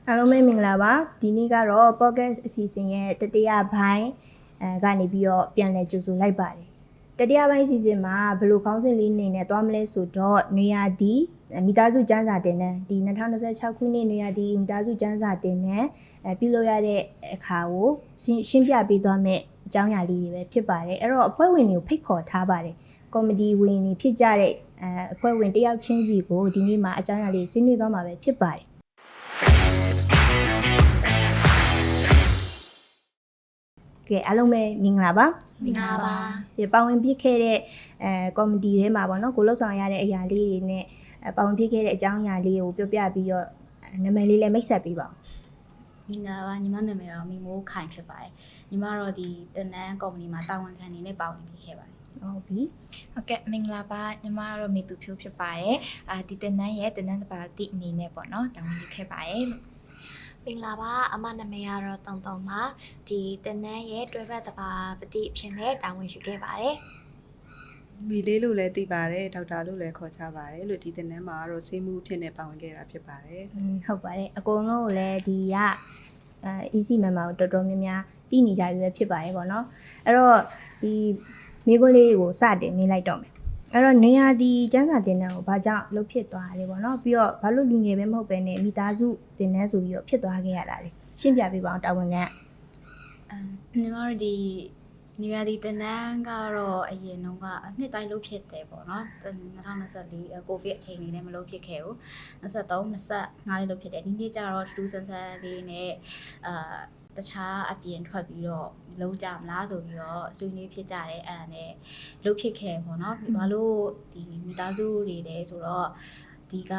အားလုံးပဲမင်္ဂလာပါဒီနေ့ကတော့ podcast အစီအစဉ်ရဲ့တတိယပိုင်းကနေပြီးတော့ပြန်လည်ကြိုဆိုလိုက်ပါတယ်တတိယပိုင်းအစီအစဉ်မှာဘယ်လိုခေါင်းစဉ်လေးနေနဲ့တွားမလဲဆိုတော့နေရာဒီမိသားစုကျန်းစာတင်တဲ့ဒီ2026ခုနှစ်နေရာဒီမိသားစုကျန်းစာတင်တဲ့ပြုလုပ်ရတဲ့အခါကိုရှင်းပြပေးသွားမယ့်အကြောင်းအရာလေးတွေပဲဖြစ်ပါတယ်အဲ့တော့အဖွဲ့ဝင်တွေကိုဖိတ်ခေါ်ထားပါတယ်ကော်မတီဝင်တွေဖြစ်ကြတဲ့အဖွဲ့ဝင်တယောက်ချင်းစီကိုဒီနေ့မှာအကြောင်းအရာလေးဆွေးနွေးသွားမှာပဲဖြစ်ပါတယ်ကဲအားလုံးပဲမင်္ဂလာပါမင်္ဂလာပါဒီပါဝင်ဖြစ်ခဲ့တဲ့ကော်မတီထဲမှာပေါ့နော်ကိုလှုပ်ဆောင်ရတဲ့အရာလေးတွေနဲ့ပါဝင်ဖြစ်ခဲ့တဲ့အကြောင်းအရာလေးကိုပြောပြပြီးတော့နာမည်လေးလည်းမိတ်ဆက်ပေးပါဦးမင်္ဂလာပါညီမနာမည်တော့မိမိုးခိုင်ဖြစ်ပါတယ်ညီမတော့ဒီတနန်းကော်မတီမှာတာဝန်ခံနေနဲ့ပါဝင်ဖြစ်ခဲ့ပါတယ်ဟုတ်ပြီဟုတ်ကဲ့မင်္ဂလာပါညီမကတော့မေသူဖြိုးဖြစ်ပါတယ်ဒီတနန်းရဲ့တနန်းစပါတီအနေနဲ့ပေါ့နော်တာဝန်ယူခဲ့ပါတယ်လို့မင်္ဂလာပါအမနာမည်ကတော့တုံတုံပါဒီတနန်းရဲ့တွဲဘက်တပါပတိအဖြစ်နဲ့တာဝန်ယူခဲ့ပါတယ်မီလေးလို့လည်းသိပါတယ်ဒေါက်တာလို့လည်းခေါ်ချပါတယ်လို့ဒီသင်တန်းမှာတော့ဆေးမှုအဖြစ်နဲ့ပါဝင်ခဲ့တာဖြစ်ပါတယ်ဟုတ်ပါတယ်အကုန်လုံးကိုလည်းဒီကeasy member ကိုတော်တော်များများတည်နေကြပြီပဲဖြစ်ပါတယ်ပေါ့နော်အဲ့တော့ဒီမိခွန်းလေးကိုစတင်နေလိုက်တော့မယ်အဲ့တော့နေရာဒီကျန်းစာတင်တန်းကိုဘာကြောင့်လုပ်ဖြစ်သွားလဲပေါ့နော်ပြီးတော့ဘာလို့လူငယ်ပဲမဟုတ်ပဲနဲ့မိသားစုတင်တန်းဆိုပြီးတော့ဖြစ်သွားခဲ့ရတာလေရှင်းပြပေးပါအောင်တာဝန်ခံညီမတို့ဒီနေရာဒီတနန်းကတော့အရင်တုန်းကနှစ်တိုင်းလုပ်ဖြစ်တယ်ပေါ့နော်2024ကိုဗစ်အချိန်လေးနဲ့မလုပ်ဖြစ်ခဲ့ဘူး23 25လေးလုပ်ဖြစ်တယ်ဒီနေ့ကျတော့တူဆန်းဆန်းလေးနဲ့တခြားအပြင်ထွက်ပြီးတော့လုံးကြမလားဆိုပြီးတော့ဆွေးနွေးဖြစ်ကြတယ်အဲ့ဒါနဲ့လုပ်ဖြစ်ခဲ့ပေါ့နော်ဘာလို့ဒီမိသားစုတွေလဲဆိုတော့ဒီက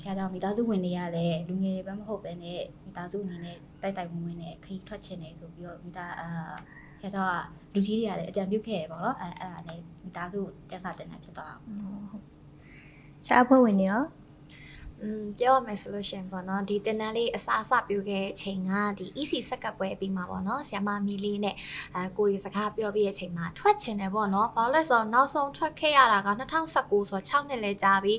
ဖျားကြောင်မိသားစုဝင်တွေရတယ်လူငယ်တွေပဲမဟုတ်ပဲနဲ့မိသားစုအနေနဲ့တိုက်တိုက်ဝင်ဝင်နဲ့ခရီးထွက်ချင်တယ်ဆိုပြီးတော့မိသားဖျားကြောင်ကလူကြီးတွေရတယ်အကြံပြုခဲ့ရပေါ့နော်အဲ့ဒါနဲ့မိသားစုကျန်းစာတင်တာဖြစ်သွားအောင်ဟုတ်ရှားဖွဲ့ဝင်တွေရောပြောရမယ်ဆိုလို့ရှင်ပေါ့နော်ဒီတင်တန်းလေးအစပြုခဲ့တဲ့အချိန်ကဒီ EC စက်ကပ်ပွဲပြီးမှာပေါ့နော်ဆ iam မီလေးနဲ့ကိုရီစကားပြောပြီးတဲ့အချိန်မှာထွက်ချင်တယ်ပေါ့နော်ဘာလို့လဲဆိုတော့နောက်ဆုံးထွက်ခဲ့ရတာက2019ဆို6နှစ်လဲကြာပြီ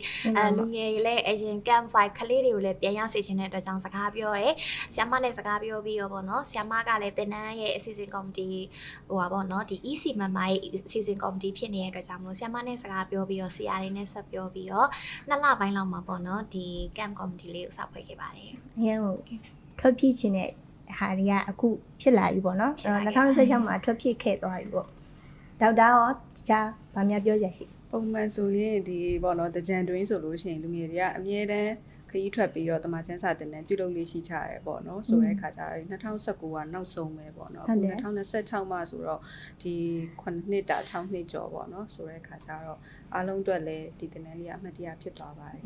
လူငယ်တွေလည်းအရင် camp fight ကလေးတွေကိုလည်းပြန်ရစေချင်တဲ့အတွက်ကြောင့်စကားပြောတယ်ဆ iam မနဲ့စကားပြောပြီးတော့ပေါ့နော်ဆ iam မကလည်းတင်တန်းရဲ့အစီအစဉ်ကော်မတီဟိုပါပေါ့နော်ဒီ EC မမရဲ့အစီအစဉ်ကော်မတီဖြစ်နေတဲ့အတွက်ကြောင့်မလို့ဆ iam မနဲ့စကားပြောပြီးတော့ဆရာတွေနဲ့ဆက်ပြောပြီးတော့2လပိုင်းလောက်မှာပေါ့နော်ဒီcamp committee လေးကိုစဖွဲ့ခဲ့ပါတယ်။အရင်ကထွက်ဖြစ်ခြင်းတဲ့ဟာတွေကအခုဖြစ်လာပြီပေါ့နော်။အဲ့တော့2026မှာထွက်ဖြစ်ခဲ့သွားပြီပေါ့။ဒေါက်တာရောတခြားဗာများပြောရရှိပုံမှန်ဆိုရင်ဒီပေါ့နော်တကြံတွင်းဆိုလို့ရှိရင်လူငယ်တွေကအမြဲတမ်းခရီးထွက်ပြီးတော့တမချန်းစာတင်တဲ့ပြုလုပ်လေးရှိကြရဲပေါ့နော်ဆိုတဲ့အခါကျတော့2019ကနောက်ဆုံးပဲပေါ့နော်အခု2026မှာဆိုတော့ဒီ9နှစ်တာ6နှစ်ကျော်ပေါ့နော်ဆိုတဲ့အခါကျတော့အားလုံးအတွက်လည်းဒီတင်တန်းလေးကအမှတ်တရဖြစ်သွားပါတယ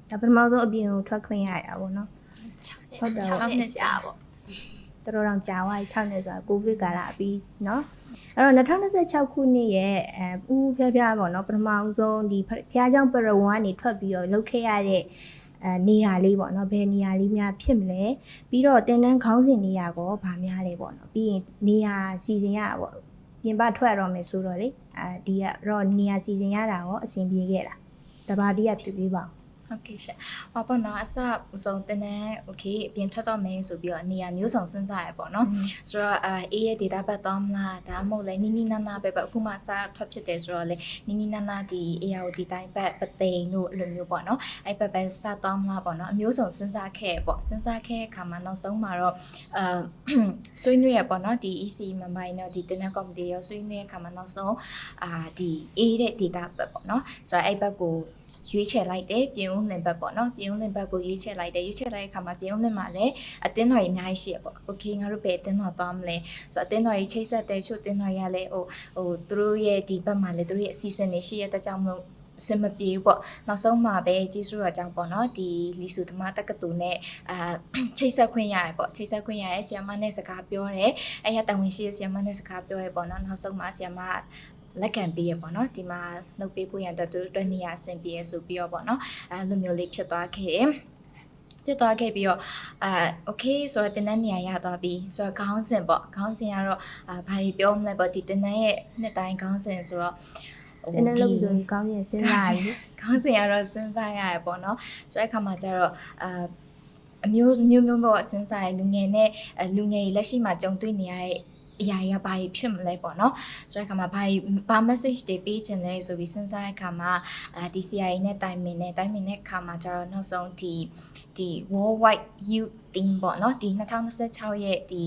်ဒါပထမဆုံးအပြင်ကိုထွက်ခွင့်ရတာပေါ့နော်ဟုတ်တယ်6နှစ်ကြာပေါ့တော်တော်ကြာသွားပြီ6နှစ်ဆိုတာကိုဗစ်ကာလအပြီးเนาะအဲ့တော့2026ခုနှစ်ရဲ့ဦးဖျားဖျားပေါ့နော်ပထမဆုံးဒီဖျားเจ้าပရဝန်းကနေထွက်ပြီးတော့လှုပ်ခဲ့ရတဲ့နေရာလေးပေါ့နော်ဘယ်နေရာလေးများဖြစ်မလဲပြီးတော့တင်တန်းခေါင်းစဉ်နေရာကောဗာများလဲပေါ့နော်ပြီးရင်နေရာစီစဉ်ရတာပေါ့ပြင်ပထွက်ရတော့မယ်ဆိုတော့လေဒီကတော့နေရာစီစဉ်ရတာရောအဆင်ပြေခဲ့လားတဘာတိရဖြစ်ပြီးပါဟုတ်ကဲ့ရှင်ဟောပေါ့နော်အစဦးဆုံးတနန်းโอเคအပြင်ထွက်တော့မယ်ဆိုပြီးတော့နေရာမျိုးစုံစဉ်းစားရပေါ့နော်ဆိုတော့အေးရဲ့ data ဘတ်တော့မလားဒါမှမဟုတ်လဲနီနီနာနာပဲအခုမှစထွက်ဖြစ်တယ်ဆိုတော့လေနီနီနာနာဒီ AOD တိုင်းဘတ်ပသိမ်တို့အဲ့လိုမျိုးပေါ့နော်အဲ့ဘတ်ပဲစတော့မလားပေါ့နော်အမျိုးစုံစဉ်းစားခဲ့ပေါ့စဉ်းစားခဲ့အခါမှာနောက်ဆုံးမှာတော့ဆွေးနွေးရပေါ့နော်ဒီ EC မမိုင်းတော့ဒီတနန်းကော်မတီရောဆွေးနွေးအခါမှာနောက်ဆုံးဒီအေးတဲ့ data ဘတ်ပေါ့နော်ဆိုတော့အဲ့ဘတ်ကိုရွေးချယ်လိုက်တယ်ပြင်ဦးလင်ဘက်ပေါ့နော်ပြင်ဦးလင်ဘက်ကိုရွေးချယ်လိုက်တယ်ရွေးချယ်လိုက်တဲ့အခါမှာပြင်ဦးလင်မှာလည်းအတင်းတော်ကြီးအများကြီးရှိရပေါ့โอเคငါတို့ပဲအတင်းတော်သွားမလဲဆိုတော့အတင်းတော်ကြီးချိတ်ဆက်တယ်ချို့အတင်းတော်ကြီးကလည်းဟိုသူတို့ရဲ့ဒီဘက်မှာလည်းသူတို့ရဲ့အစီအစဉ်တွေရှိရတဲ့ကြောင့်မလို့စင်မပြေဘူးပေါ့နောက်ဆုံးမှာပဲကျေးဇူးတော်ကြောင့်ပေါ့နော်ဒီလီဆူသမားတက္ကသိုလ်နဲ့ချိတ်ဆက်ခွင့်ရတယ်ပေါ့ချိတ်ဆက်ခွင့်ရရဲဆီယမနဲ့စကားပြောတယ်အဲ့ရတန်ဝင်ရှိရဆီယမနဲ့စကားပြောရဲပေါ့နော်နောက်ဆုံးမှာဆီယမလက်ခံပေးရပေါ့နော်ဒီမှာနှုတ်ပေးဖို့ရတဲ့သူတို့အတွက်နေရာအဆင်ပြေဆိုပြီးတော့ပေါ့နော်လိုမျိုးလေးဖြစ်သွားခဲ့တယ်ဖြစ်သွားခဲ့ပြီးတော့โอเคဆိုတော့တင်တန်းနေရာရသွားပြီဆိုတော့ခေါင်းစဉ်ပေါ့ခေါင်းစဉ်ကတော့ဘာတွေပြောမလဲပေါ့ဒီတင်တန်းရဲ့နှစ်တိုင်းခေါင်းစဉ်ဆိုတော့တင်တန်းလို့ဆိုရင်ခေါင်းစဉ်စဉ်းစားရည်ခေါင်းစဉ်ကတော့စဉ်းစားရရပေါ့နော်ဆိုတဲ့အခါမှာကျတော့ အမျိုးပေါ့စဉ်းစားရလူငယ်နဲ့လူငယ်ကြီးလက်ရှိမှာကြုံတွေ့နေရတဲ့အရာတွေကဘာဖြစ်မလဲပေါ့နော်ဆိုတဲ့အခါမှာဘာ message တွေပေးချင်လဲဆိုပြီးစဉ်းစားတဲ့အခါမှာဒီ CIA နဲ့တိုင်ပင်တဲ့အခါမှာကျတော့နောက်ဆုံးဒီ worldwide youth team ပေါ့နော်ဒီ2026ရဲ့ဒီ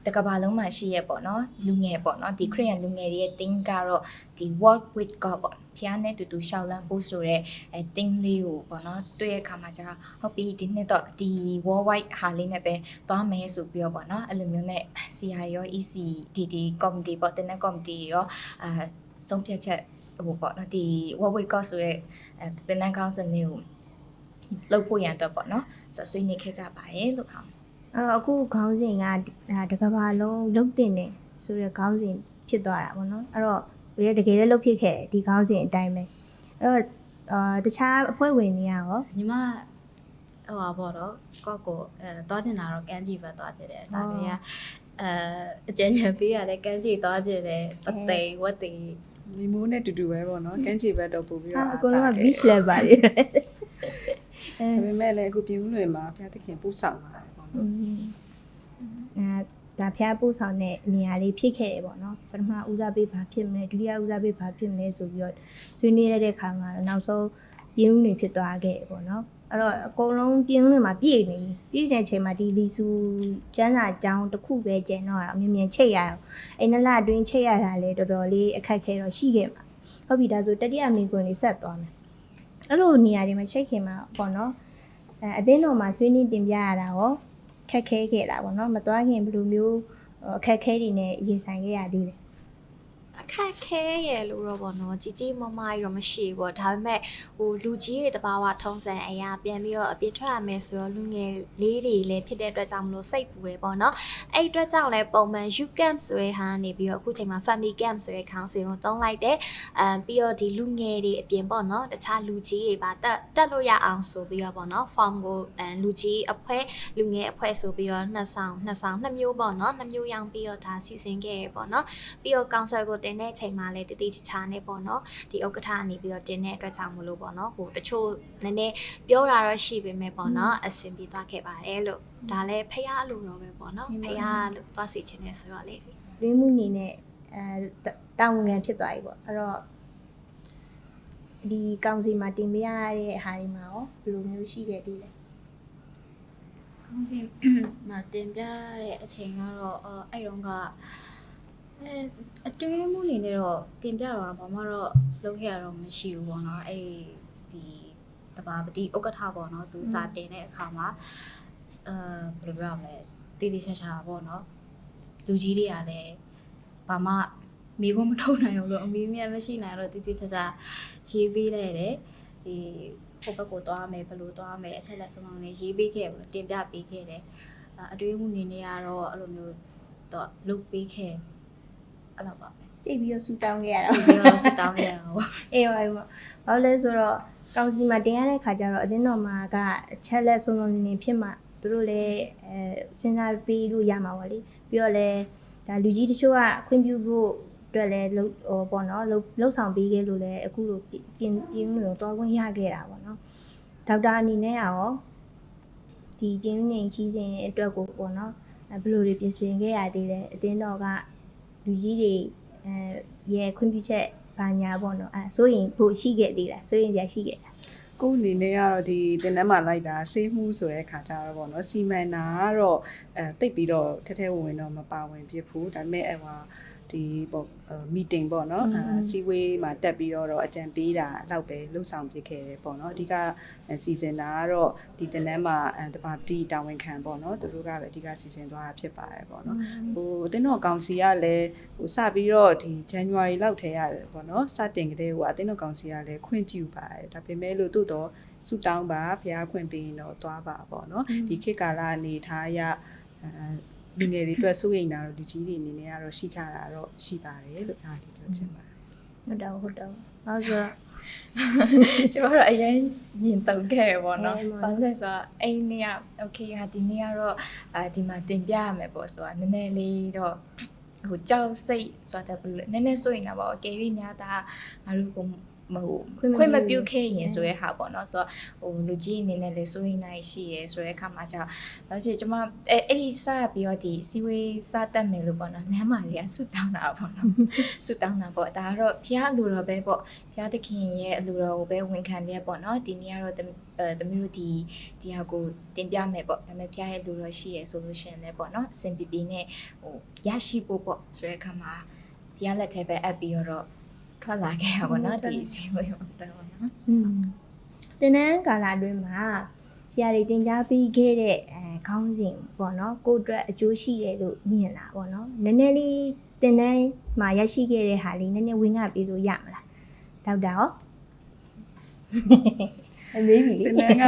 တကမ္ဘာလုံးမှာရှိရပေါ့နော်လူငယ်ပေါ့နော်ဒီ Korean လူငယ်တွေရဲ့ team ကတော့ဒီ Walk with God ပေါ့ဖျားနဲ့တူတူရှောက်လန်းဖို့ဆိုတဲ့team လေးကိုပေါ့နော်တွေ့ရတဲ့အခါမှာကျတော့ဟုတ်ပြီဒီနှစ်တော့ဒီ worldwide ဟာလေးနဲ့ပဲသွားမယ်ဆိုပြီးတော့ပေါ့နော်အဲ့လိုမျိုးနဲ့ CI ရော EC ဒီ committee ပေါ့တင်တဲ့ committee ရောဆုံးဖြတ်ချက်ဟိုပေါ့နော်ဒီ Walk with God ဆိုတဲ့တင်တဲ့ council လေးကိုလုပ်ဖို့ရန်အတွက်ပေါ့နော်ဆိုတော့ဆွေးနွေးခဲ့ကြပါတယ်လို့ဟုတ်အခုခေါင်းစဉ်ကတကဘာလုံးလုတ်တင်နေဆိုတဲ့ခေါင်းစဉ်ဖြစ်သွားတာပေါ့နော်အဲ့တော့တကယ်လည်းလုတ်ဖြစ်ခဲ့ဒီခေါင်းစဉ်အတိုင်းပဲအဲ့တော့တခြားအဖွဲ့ဝင်တွေရောညီမဟိုပါပေါ့တော့ကော့ကိုသွားချင်တာတော့ကန်းကြီးပဲသွားချင်တယ်အစားကလေးကအကျဉ်းချပေးရတဲ့ကန်းကြီးသွားချင်တယ်ပသိမ်ဝတ်သိမ်မိမိုးနဲ့တူတူပဲပေါ့နော်ကန်းချီဘက်တော့ပို့ပြီးတော့အကုန်လုံးက beach လဲပါလေဒါပေမဲ့လည်းအခုပြည်ဦးလွင်မှာဘုရားသခင်ပို့ဆောင်ပါတယ်ပေါ့နော်ဒါဖျားပို့ဆောင်တဲ့နေရာလေးဖြစ်ခဲ့တယ်ပေါ့နော်ပထမဦးစားပေးဘာဖြစ်မလဲဒုတိယဦးစားပေးဘာဖြစ်မလဲဆိုပြီးတော့ဆွေးနွေးရတဲ့ခါမှာနောက်ဆုံးပြင်းဦးနေဖြစ်သွားခဲ့ပေါ့နော်အဲ့တော့အကုန်လုံးပြင်းဦးနေမှာပြည့်တဲ့အချိန်မှာဒီလီဆူကျန်းစာကျောင်းတစ်ခုပဲကျန်တော့တာမြင်ချိတ်ရအောင်အဲ့နလအတွင်းချိတ်ရတာလေတော်တော်လေးအခက်ခဲတော့ရှိခဲ့မှာဟုတ်ပြီဒါဆိုတတိယမိကွန်းလေးဆက်သွားမယ်အဲ့လိုနေရာတွေမှာချိတ်ခင်မှာပေါ့နော်အသင်းတော်မှာဆွေးနွေးတင်ပြရတာရောခက်ခဲခဲ့တာပေါ့နော်မသွားခင်ဘယ်လိုမျိုးအခက်ခဲတွေနဲ့ရင်ဆိုင်ခဲ့ရသေးလဲအခက်ခဲရလို့တော့ပေါ့နော်ကြီးမမကြီးတော့မရှိဘူးပေါ့ဒါပေမဲ့ဟိုလူကြီးတွေတဘာဝထုံးစံအရာပြန်ပြီးတော့အပြစ်ထွက်ရမယ်ဆိုတော့လူငယ်လေးတွေလည်းဖြစ်တဲ့အတွက်ကြောင့်မလို့စိတ်ပူတယ်ပေါ့နော်အဲ့အတွက်ကြောင့်လည်းပုံမှန် U camp ဆိုတဲ့ဟာနေပြီးတော့အခုချိန်မှာ family camp ဆိုတဲ့ခေါင်းစဉ်ကိုသုံးလိုက်တယ်ပြီးတော့ဒီလူငယ်တွေအပြင်ပေါ့နော်တခြားလူကြီးတွေပါတက်လို့ရအောင်ဆိုပြီးတော့ပေါ့နော် form ကိုလူကြီးအဖွဲ့လူငယ်အဖွဲ့ဆိုပြီးတော့နှစ်မျိုးပေါ့နော်နှစ်မျိုးရောင်းပြီးတော့ဒါစီစဉ်ခဲ့ရပေါ့နော်ပြီးတော့ council ကိုတင်တဲ့အချိန်မှာလည်းတတိချာနေပေါ့နော်ဒီဥက္ကဋ္ဌကနေပြီးတော့တင်တဲ့အတွက်ကြောင့်မလို့ပေါ့နော်ဟိုတချို့နည်းနည်းပြောတာတော့ရှိပေမဲ့ပေါ့နော်အဆင်ပြေသွားခဲ့ပါတယ်လို့ဒါလည်းဖះလိုတော့ပဲပေါ့နော်ဖះလို့သွားစီချင်တယ်ဆိုတော့လေရင်းမှုနေနဲ့တောင်းငံဖြစ်သွားပြီပေါ့အဲ့တော့ဒီကောင်စီမှာတင်ပြရတဲ့ဟာတွေမှာရောဘယ်လိုမျိုးရှိခဲ့သေးလဲကောင်စီမှာတင်ပြတဲ့အချိန်ကတော့အဲ့တော့ကအတွင်းမှုနေနဲ့တော့တင်ပြတော့ဘာမှတော့လုပ်ခဲ့ရတော့မရှိဘူးပေါ့နော်အဲ့ဒီတဘာပတိဥက္ကဋ္ဌပေါ့နော်သူစာတင်တဲ့အခါမှာဘယ်လိုပြောရမလဲတည်တည်ချာချာပေါ့နော်လူကြီးတွေကလည်းဘာမှမိခွန်းမထုတ်နိုင်ဘူးလို့အမေမြတ်မရှိနိုင်တော့တည်တည်ချာချာရေးပေးလိုက်တယ်ဒီဟိုဘက်ကိုသွားမယ်ဘယ်လိုသွားမယ်အချက်လက်စုံစုံလေးရေးပေးခဲ့ဘူးတင်ပြပေးခဲ့တယ်အတွင်းမှုနေနဲ့ကတော့အဲ့လိုမျိုးတော့လုပ်ပေးခဲ့အဲ့လိုပါပဲကြည့်ပြီးတော့ဆူတောင်းခဲ့ရတာပြီးတော့ဆူတောင်းခဲ့ရတာပေါ့အေးပါဘာလို့လဲဆိုတော့ကောင်စီမှာတင်ရတဲ့ခါကျတော့အတင်းတော်မှာကအချက်လက်စုံစုံနေဖြစ်မှသူတို့လည်းစဉ်းစားပြီးလို့ရမှာပါလေပြီးတော့လည်းဒါလူကြီးတချို့ကခွင့်ပြုဖို့အတွက်လည်းဟိုပေါ့နော်လှုပ်ဆောင်ပေးခဲ့လို့လည်းအခုလိုပြင်းလို့တော့ဝင်ရခဲ့တာပေါ့နော်ဒေါက်တာအနေနဲ့ရောဒီပြင်းနေကြီးစဉ်အတွက်ကိုပေါ့နော်ဘယ်လိုတွေပြင်ဆင်ခဲ့ရသေးလဲအတင်းတော်ကလူကြီးတွေရဲ့ခွင့်ပြုချက်ဘာညာပေါ့နော်ဆိုရင်ဖို့ရှိခဲ့သေးလားဆိုရင်ကြာရှိခဲ့တာကိုအနေနဲ့ကတော့ဒီတင်တန်းမှာလိုက်တာဆေးမှုဆိုတဲ့ခါကျတော့ပေါ့နော်စီမံတာကတော့တိတ်ပြီးတော့ထဲဝင်တော့မပါဝင်ဖြစ်ဘူးဒါပေမဲ့ဒီပေါ့ meeting ပေါ့နော်စီဝေးမှာတက်ပြီးတော့အကြံပေးတာလောက်ပဲလှုပ်ဆောင်ဖြစ်ခဲ့တယ်ပေါ့နော်အဓိကစီစဉ်တာကတော့ဒီတင်တန်းမှာတပါတီတာဝန်ခံပေါ့နော်သူတို့ကပဲအဓိကစီစဉ်သွားတာဖြစ်ပါတယ်ပေါ့နော်ဟိုအတင်းတော်ကောင်စီကလည်းဟိုစပြီးတော့ဒီ January လောက်ထဲရတယ်ပေါ့နော်စတင်ကတည်းကအတင်းတော်ကောင်စီကလည်းခွင့်ပြုပါတယ်ဒါပေမဲ့လို့တို့တော့ဆူတောင်းပါဖျားခွင့်ပေးရင်တော့သွားပါပေါ့နော်ဒီခေတ်ကာလအနေထားရလူငယ်တွေအတွက်စိုးရိမ်တာတော့လူကြီးတွေအနေနဲ့ကတော့ရှိကြတာတော့ရှိပါတယ်လို့အားဒီပြောချင်ပါတယ်ဟုတ်တော့ဟုတ်ဆိုတော့ကျမတို့အရင်ရင်တုံခဲ့ပေါ့နော်ဘာလို့လဲဆိုတော့အိမ်နေရ okay ဟာဒီနေ့ကတော့ဒီမှာတင်ပြရမယ်ပေါ့ဆိုတာနည်းနည်းလေးတော့ဟိုကြောက်စိတ်ဆိုတာဘယ်လိုလဲနည်းနည်းစိုးရိမ်တာပေါ့အကယ်၍များတာငါတို့က မဟုတ်ခွင့်မပြုခဲ့ရင်ဆိုရဲဟာပေါ့နော်ဆိုတော့ဟိုလူကြီးအနေနဲ့လေစိုးရင်နိုင်ရှိရဲဆိုရဲအခါမှာကျတော့ဘာဖြစ်ကျွန်မအဲ့ဒီစပြီးတော့ဒီစီဝေးစတတ်မယ်လို့ပေါ့နော်လမ်းမတွေကဆူတောင်းတာပေါ့နော်ဆူတောင်းတာပေါ့ဒါကတော့ဖျားလူတော်ပဲပေါ့ဖျားသခင်ရဲ့အလူတော်ကိုပဲဝန်ခံရပေါ့နော်ဒီနေ့ကတော့သမီးတို့ဒီဟာကိုတင်ပြမယ်ပေါ့ဒါပေမဲ့ဖျားရဲ့လူတော်ရှိရဲဆိုလို့ရှိရင်လည်းပေါ့နော်အစင်ပြပြနဲ့ဟိုရရှိဖို့ပေါ့ဆိုရဲအခါမှာဖျားလက်ထဲပဲအပ်ပြီးတော့ထွက်လာခဲ့ရပါတော့ဒီအစီအဝေးပေါ့နော်တင်နန်းကာလအတွင်းမှာဆရာတွေတင် जा ပြီးခဲ့တဲ့ခေါင်းစဉ်ပေါ့နော်ကိုယ့်အတွက်အကျိုးရှိတယ်လို့မြင်လာပေါ့နော်နည်းနည်းလေးတင်နန်းမှာရရှိခဲ့တဲ့ဟာလေးနည်းနည်းဝင်ငါပြီးလို့ရမလားဒေါက်တာရောအမေကြီးတင်နန်းက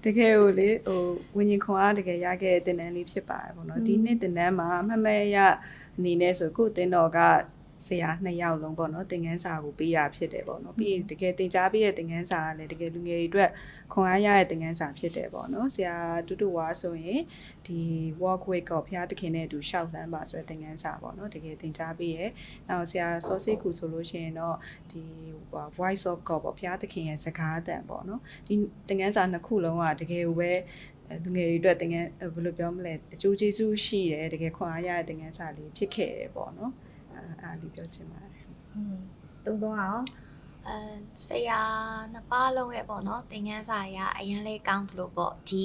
တကယ်ကိုလေဟိုဝิญဉ်ခွန်အားတကယ်ရခဲ့တဲ့တင်နန်းလေးဖြစ်ပါတယ်ပေါ့နော်ဒီနှစ်တင်နန်းမှာမှတ်မှတ်ရအနေနဲ့ဆိုကိုတင်တော်ကဆရာ2ယောက်လုံးပေါ့နော်သင်ခန်းစာကိုပေးတာဖြစ်တယ်ပေါ့နော်ပြီးရင်တကယ်သင်ကြားပေးတဲ့သင်ခန်းစာကလည်းတကယ်လူငယ်တွေအတွက်ခွန်အားရတဲ့သင်ခန်းစာဖြစ်တယ်ပေါ့နော်ဆရာတူတူဝါဆိုရင်ဒီ walk with God ဘုရားသခင်နဲ့အတူရှောက်လန်းပါဆိုတဲ့သင်ခန်းစာပေါ့နော်တကယ်သင်ကြားပေးရဲနောက်ဆရာစောစိတ်ကူဆိုလို့ရှိရင်တော့ဒီ voice of God ပေါ့ဘုရားသခင်ရဲ့စကားအသံပေါ့နော်ဒီသင်ခန်းစာ2ခုလုံးကတကယ်ကိုပဲလူငယ်တွေအတွက်သင်ခန်းဘယ်လိုပြောမလဲအကျိုးကျေးဇူးရှိတယ်တကယ်ခွန်အားရတဲ့သင်ခန်းစာလေးဖြစ်ခဲ့တယ်ပေါ့နော်အားလေးပြောချင်ပါတယ်တုံအောင်ဆရာနှစ်ပါးလုံးရဲ့ပေါ့နော်သင်ခန်းစာတွေကအရင်လေးကောင်းတယ်လို့ပေါ့ဒီ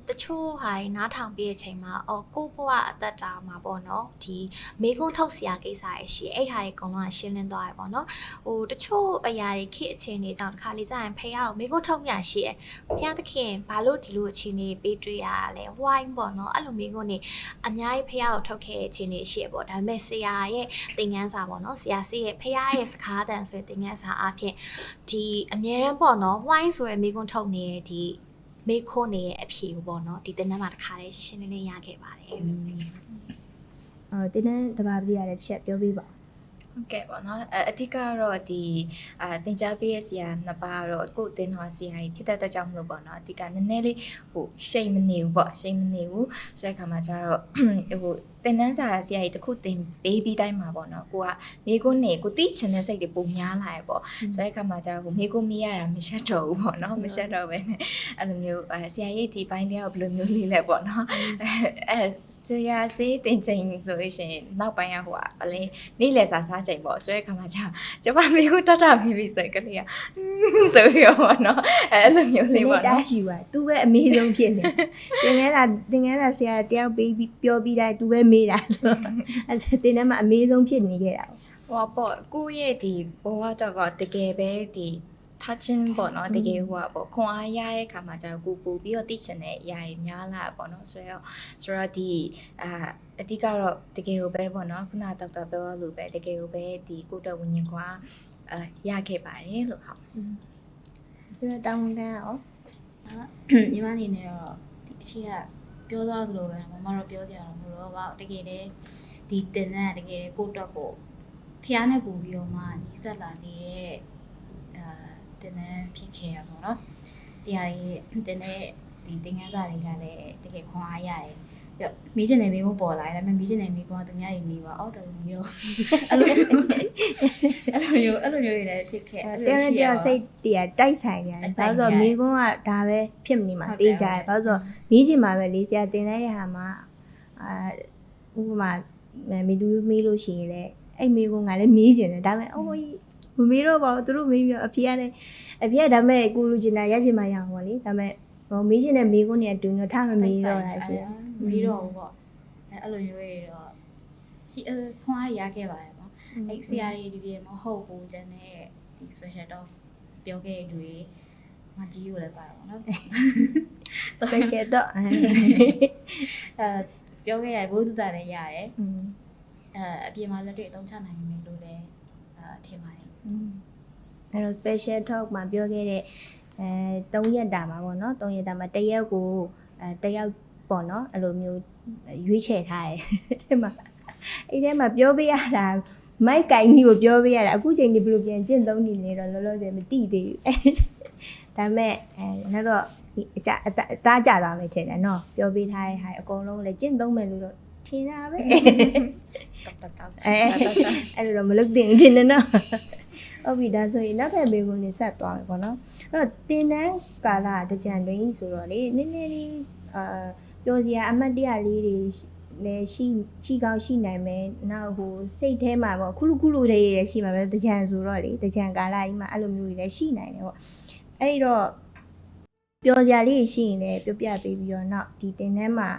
တချို့ဟာတွေနားထောင်ပြီးတဲ့အချိန်မှာကိုဘဝအသက်တာမှာပေါ့နော်ဒီမေကုန်းထုတ်စရာကိစ္စတွေရှိအဲ့ဟာတွေအကုန်လုံးကရှင်းလင်းသွားရပေါ့နော်ဟိုတချို့အရာတွေခေတ်အခြေအနေကြောင့်တစ်ခါလေကြာရင်ဖေကိုမေကုန်းထုတ်မြရှိရဘုရားသခင်ဘာလို့ဒီလိုအခြေအနေပေးတွေ့ရလဲဝိုင်းပေါ့နော်အဲ့လိုမေကုန်းနေအများကြီးဖေကိုထုတ်ခဲ့တဲ့အခြေအနေရှိရပေါ့ဒါပေမဲ့ဆရာရဲ့သင်ခန်းစာပေါ့နော်ဆရာစီရဲ့ဖေရဲ့စကားတန်ဆိုတဲ့သင်ခန်းစာအဖြစ်ဒီအမြဲတမ်းပေါ့နော်ဝိုင်းဆိုတဲ့မေကုန်းထုတ်နေတဲ့ဒီမေခွန်းနေရဲ့အဖြေကိုပေါ့နော်ဒီတင်နန်းမှာတစ်ခါလေးရှင်းလင်းလင်းရခဲ့ပါတယ်တင်နန်းတပါးပြရတဲ့တစ်ချက်ပြောပြပါဟုတ်ကဲ့ပေါ့နော်အဓိကတော့ဒီသင်ကြားပေးရဆရာနှစ်ပါးတော့ကိုယ်တင်တော်ဆရာကြီးဖြစ်တဲ့ကြောင့်မလို့ပေါ့နော်အဓိကနည်းနည်းလေးဟိုရှိတ်မနေဘူးပေါ့ရှိတ်မနေဘူးဆိုတဲ့အခါမှာကျတော့ဟိုတင်နန်းစာဆရာကြီးတခုတင်ပေးပြီးတိုင်းမှာပေါ့နော်ကိုကမိကုန်းနေကိုတိချင်တဲ့စိတ်တွေပုံများလာရပေါ့ဆိုတဲ့အခါမှာကျတော့ဟိုမိကုန်းမရတာမရှက်တော့ဘူးပေါ့နော်မရှက်တော့ပဲနဲ့အဲ့လိုမျိုးဆရာကြီးဒီပိုင်းလေးကဘယ်လိုမျိုးလေးလဲပေါ့နော်ဆရာစေးတင်ချိန်ဆိုလို့ရှိရင်နောက်ပိုင်းကဟိုကဗလဲနေ့လည်စာစားချိန်ပေါ့ဆိုတဲ့အခါမှာကျမမိကုန်းတမိပြီဆိုကလေးကဆိုရောပေါ့နော်အဲ့လိုမျိုးလေးပေါ့နော်တားရှိပါ तू ပဲအမေဆုံးဖြစ်နေတင်ငယ်တာဆရာတယောက်ပြီးပြောပြီးတိုင်း तू ပဲမေးတာအဲ့တင်ထဲမှာအမေဆုံးဖြစ်နေခဲ့တာဟောပေါ့ကိုယ့်ရဲ့ဒီဘဝတော့တကယ်ပဲဒီ touching ပေါ့နော်တကယ်ဟိုပေါ့ခွန်အားရတဲ့ခါမှာကျတော့ကိုပို့ပြီးတော့သိချင်တဲ့အရာတွေများလာပေါ့နော်ဆိုတော့ဒီအဓိကတော့တကယ်ကိုပဲပေါ့နော်ခုနဒေါက်တာပြောလို့ပဲတကယ်ကိုပဲဒီကိုတော်ဝิญဉ်ခွာရခဲ့ပါတယ်လို့ဟုတ်ဒီတောင်းတန်းရောညီမအနေနဲ့တော့ဒီအရှိကပြောသွားသလိုပဲမမတော့ပြောကြရအောင်မလို့ပါတကယ်လေဒီတင်တဲ့တကယ်ကိုတော့ကိုဖျားနဲ့ပူပြီးတော့မှညီဆက်လာစေတဲ့တင်တဲ့ဖြစ်ခဲ့ရပါတော့ဆရာကြီးတင်တဲ့ဒီသင်ခန်းစာတွေကလည်းတကယ်ခွန်အားရတယ်ပြမီးချင်တယ်မီးကိုပေါ်လာတယ်ဒါပေမဲ့မီးချင်တယ်မီးကသူများကြီးမီးပါအော်တော်မီးတော့အဲ့လိုမျိုးတွေလည်းဖြစ်ခဲ့တယ်တဲ့ပြစိတ်တည်းတိုက်ဆိုင်ကြတယ်ဘာလို့ဆိုတော့မီးကုန်းကဒါပဲဖြစ်နေမှာတေးကြတယ်ဘာလို့ဆိုတော့မီးချင်မှာပဲလေဆရာတင်လိုက်တဲ့ဟာမှာဥပမာမီးလို့ရှိရင်လည်းအဲ့မီးကုန်းကလည်းမီးချင်တယ်ဒါပေမဲ့အိုးမမေးတော့ပါဘူးသူတို့မေးပြီးအဖေကဒါမဲ့ကိုလူချင်တာရချင်မှရအောင်ပေါ့လေဒါမဲ့မေးချင်တဲ့မေးခွန်းတွေတူတော့ထားမမေးတော့တာရှိမေးတော့ဘူးပေါ့အဲ့လိုမျိုးတွေတော့ရှိခွန်အားရခဲ့ပါရဲ့ပေါ့အဲ့ဆရာကြီးဒီပြေမဟုတ်ဘူးကျန်တဲ့ဒီ special talk ပြောခဲ့တဲ့လူတွေငါကြီးကိုလည်းပါတော့နော် special talk ပြောခဲ့ရဘုဒ္ဓတာလည်းရတယ်အပြင်မှာလက်တွေ့အသုံးချနိုင်မယ်လို့လည်းထင်ပါတယ်အဲ့တော့ special talk မှာပြောခဲ့တဲ့3ရက်တာမှာပေါ့နော်3ရက်တာမှာတစ်ရက်ကိုတစ်ယောက်ပေါ့နော်အဲ့လိုမျိုးရွေးချယ်ထားတယ်အဲ့ထဲမှာပြောပေးရတာမိုက်ကင်ကြီးကိုပြောပေးရတာအခုချိန်ဒီဘယ်လိုပြန်ကျင့်သုံးနေလဲတော့လောလောဆယ်မသိသေးဘူးဒါပေမဲ့နောက်တော့ဒီအသားကြသွားမယ်ထင်တယ်နော်ပြောပေးထားတဲ့ဟာအကုန်လုံးလည်းကျင့်သုံးမယ်လို့တော့ထင်တာပဲအဲ့လိုတော့မလုပ်သင့်ဘူးထင်တယ်နော် ဟုတ်ပြီဒါဆိုရင်နောက်ထပ်ဘေးကိုနေဆက်သွားမယ်ပေါ့နော်အဲ့တော့တင်တန်းကာလတကြံတွင်ဆိုတော့လေနည်းနည်းလေးပြောစရာအမှတ်တရလေးတွေလည်းရှိကောင်းရှိနိုင်မယ်နောက်ဟိုစိတ်ထဲမှာပေါ့ခုလူတွေလည်းရှိမှာပဲတကြံဆိုတော့လေတကြံကာလကြီးမှာအဲ့လိုမျိုးတွေလည်းရှိနိုင်တယ်ပေါ့အဲ့တော့ပြောစရာလေးရှိရင်လည်းပြောပြပေးပြီးတော့နောက်ဒီတင်တန်းမှာ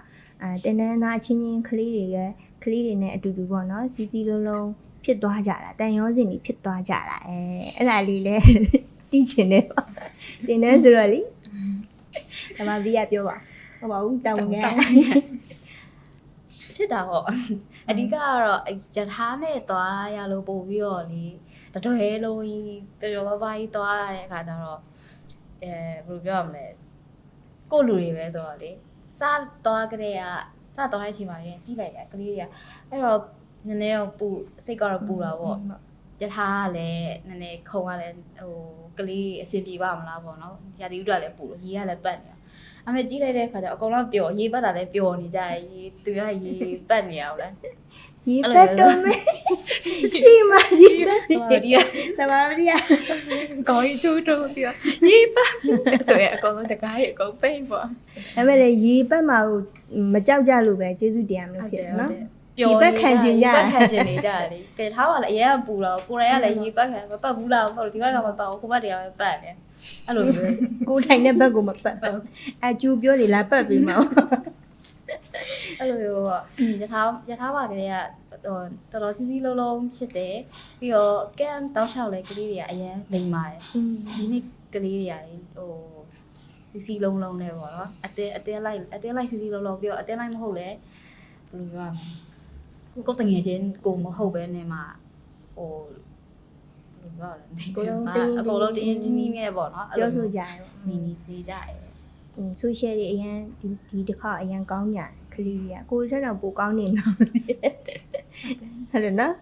တင်တန်းသားချင်းကလေးတွေနဲ့အတူတူပေါ့နော်စီလုံးဖြစ်သွားကြတာတန်ရောစင်ကြီးဖြစ်သွားကြတာအဲ့ဒါလေးလည်းသိချင်တယ်ပေါ့တင်တန်းဆိုတော့လေဒါမှပြီးရပြောပါဟုတ်ပါဘူးတောင်းငယ်ဖြစ်တာပေါ့အဓိကကတော့ယထာနဲ့သွားရလို့ပို့ပြီးတော့လေတတော်ရဲလုံးကြီးပျော်ပါပါကြီးသွားရတဲ့အခါကျတော့ဘယ်လိုပြောရမလဲကိုလူတွေပဲဆိုတော့လေစသွားကြတဲ့စသွားတဲ့အချိန်မှာကြည့်လိုက်ရကလေးတွေကအဲ့တော့နည်းနည်းပူစိတ်ကတော့ပူတာပေါ့ယထာကလည်းနည်းနည်းခုံကလည်းဟိုကလေးအဆင်ပြေပါမလားပေါ့နော်ရာသီဥတုကလည်းပူလို့ရေကလည်းပတ်နေတာအမေကြီးလိုက်တဲ့ခါကျအကုန်လုံးပျော်ရေပတ်တာလည်းပျော်နေကြရေသူကရေပတ်နေရအောင်လားရေပတ်တော့မယ်ရှိမှရေပတ်ဒီကသဘာဝရကောင်းကျိုးတော့ပြီးရေပတ်ဆိုရအကုန်လုံးတကားရေအကုန်ပိတ်ပေါ့ဒါပေမဲ့လည်းရေပတ်မှာမကြောက်ကြလို့ပဲကျေးဇူးတရားမျိုးဖြစ်နော်ပျော်ပတ်ခံကျင်နေကြတယ်ကဲထားပါလေအရင်ကပူတော့ကိုယ်တိုင်ကလည်းရေပတ်ခံမပတ်ဘူးလားဟုတ်ဒီဘက်ကမပတ်ဘူးကိုဘက်တရားပဲပတ်နေအဲ့လိုမျိုးကိုယ်တိုင်တဲ့ဘက်ကိုမပတ်ဘူးအကျူပြောနေလားပတ်ပြီးမအောင်အဲ့လိုမျိုးပေါ့ယထာပါကလေးကတော်တော်စီလုံးဖြစ်တယ်ပြီးတော့ကမ်တောက်လျှောက်လဲကလေးတွေကအရင်လိမ်ပါတယ်ဒီနေ့ကလေးတွေကလေဟိုစီလုံးနဲ့ပေါ့နော်အတင်းလိုက်စီလုံးပြီးတော့အတင်းလိုက်မဟုတ်လဲဘယ်လိုပြောရမလဲကိုတငယ်ချင်းကိုမဟုတ်ပဲနေမှာဟိုဘယ်လိုပြောရလဲဒီကိုအကုန်လုံးတင်းနဲ့ပေါ့နော်ပြောဆိုကြတယ်နေကြတယ်ဆိုရှယ်တွေအရင်ဒီတစ်ခါအရင်ကောင်းညာကလေးတွေကကိုယ်ထက်တော့ပိုကောင်းနေတော့ဟုတ်တယ်နော်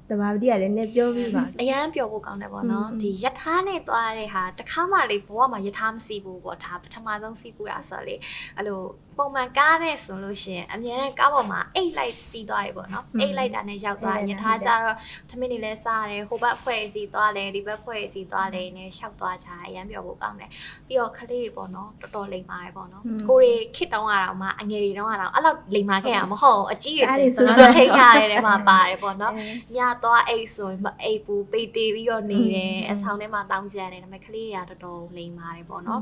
တဘာဝတိကလည်းနည်းပြောပြီးပါအရန်ပြောဖို့ကောင်းတယ်ပေါ့နော်ဒီယထာနဲ့သွားတဲ့ဟာတခါမှလေဘဝမှာယထာမစီဘူးပေါ့ဒါပထမဆုံးစီဘူးတာဆိုတော့လေအဲ့လိုပုံမှန်ကားနဲ့ဆိုလို့ရှိရင်အများနဲ့ကားပေါ်မှာအိတ်လိုက်ပြီးသွားပြီပေါ့နော်အိတ်လိုက်တာနဲ့ရောက်သွားယထာကြတော့ထမင်းတွေလည်းစားရတယ်ဟိုဘက်ဖွဲ့စီသွားတယ်ဒီဘက်ဖွဲ့စီသွားတယ်နဲ့ရှောက်သွားကြအရန်ပြောဖို့ကောင်းတယ်ပြီးတော့ခလေးပေါ့နော်တော်တော်လိမ်ပါတယ်ပေါ့နော်ကိုရီခစ်တောင်းရအောင်မှအငယ်တွေတောင်းရအောင်အဲ့လောက်လိမ်မာခဲ့ရမဟုတ်အကြီးတွေဆိုတော့ထိန်းရတယ်တဲ့မှာပါတယ်ပေါ့နော်ညသွားအိတ်ဆိုရင်မအိတ်ဘူးပိတ်တေးပြီးတော့နေတယ်အဆောင်ထဲမှာတောင်းကြတယ်ဒါပေမဲ့ခလေးတွေကတော်တော်လိမ်ပါတယ်ပေါ့နော်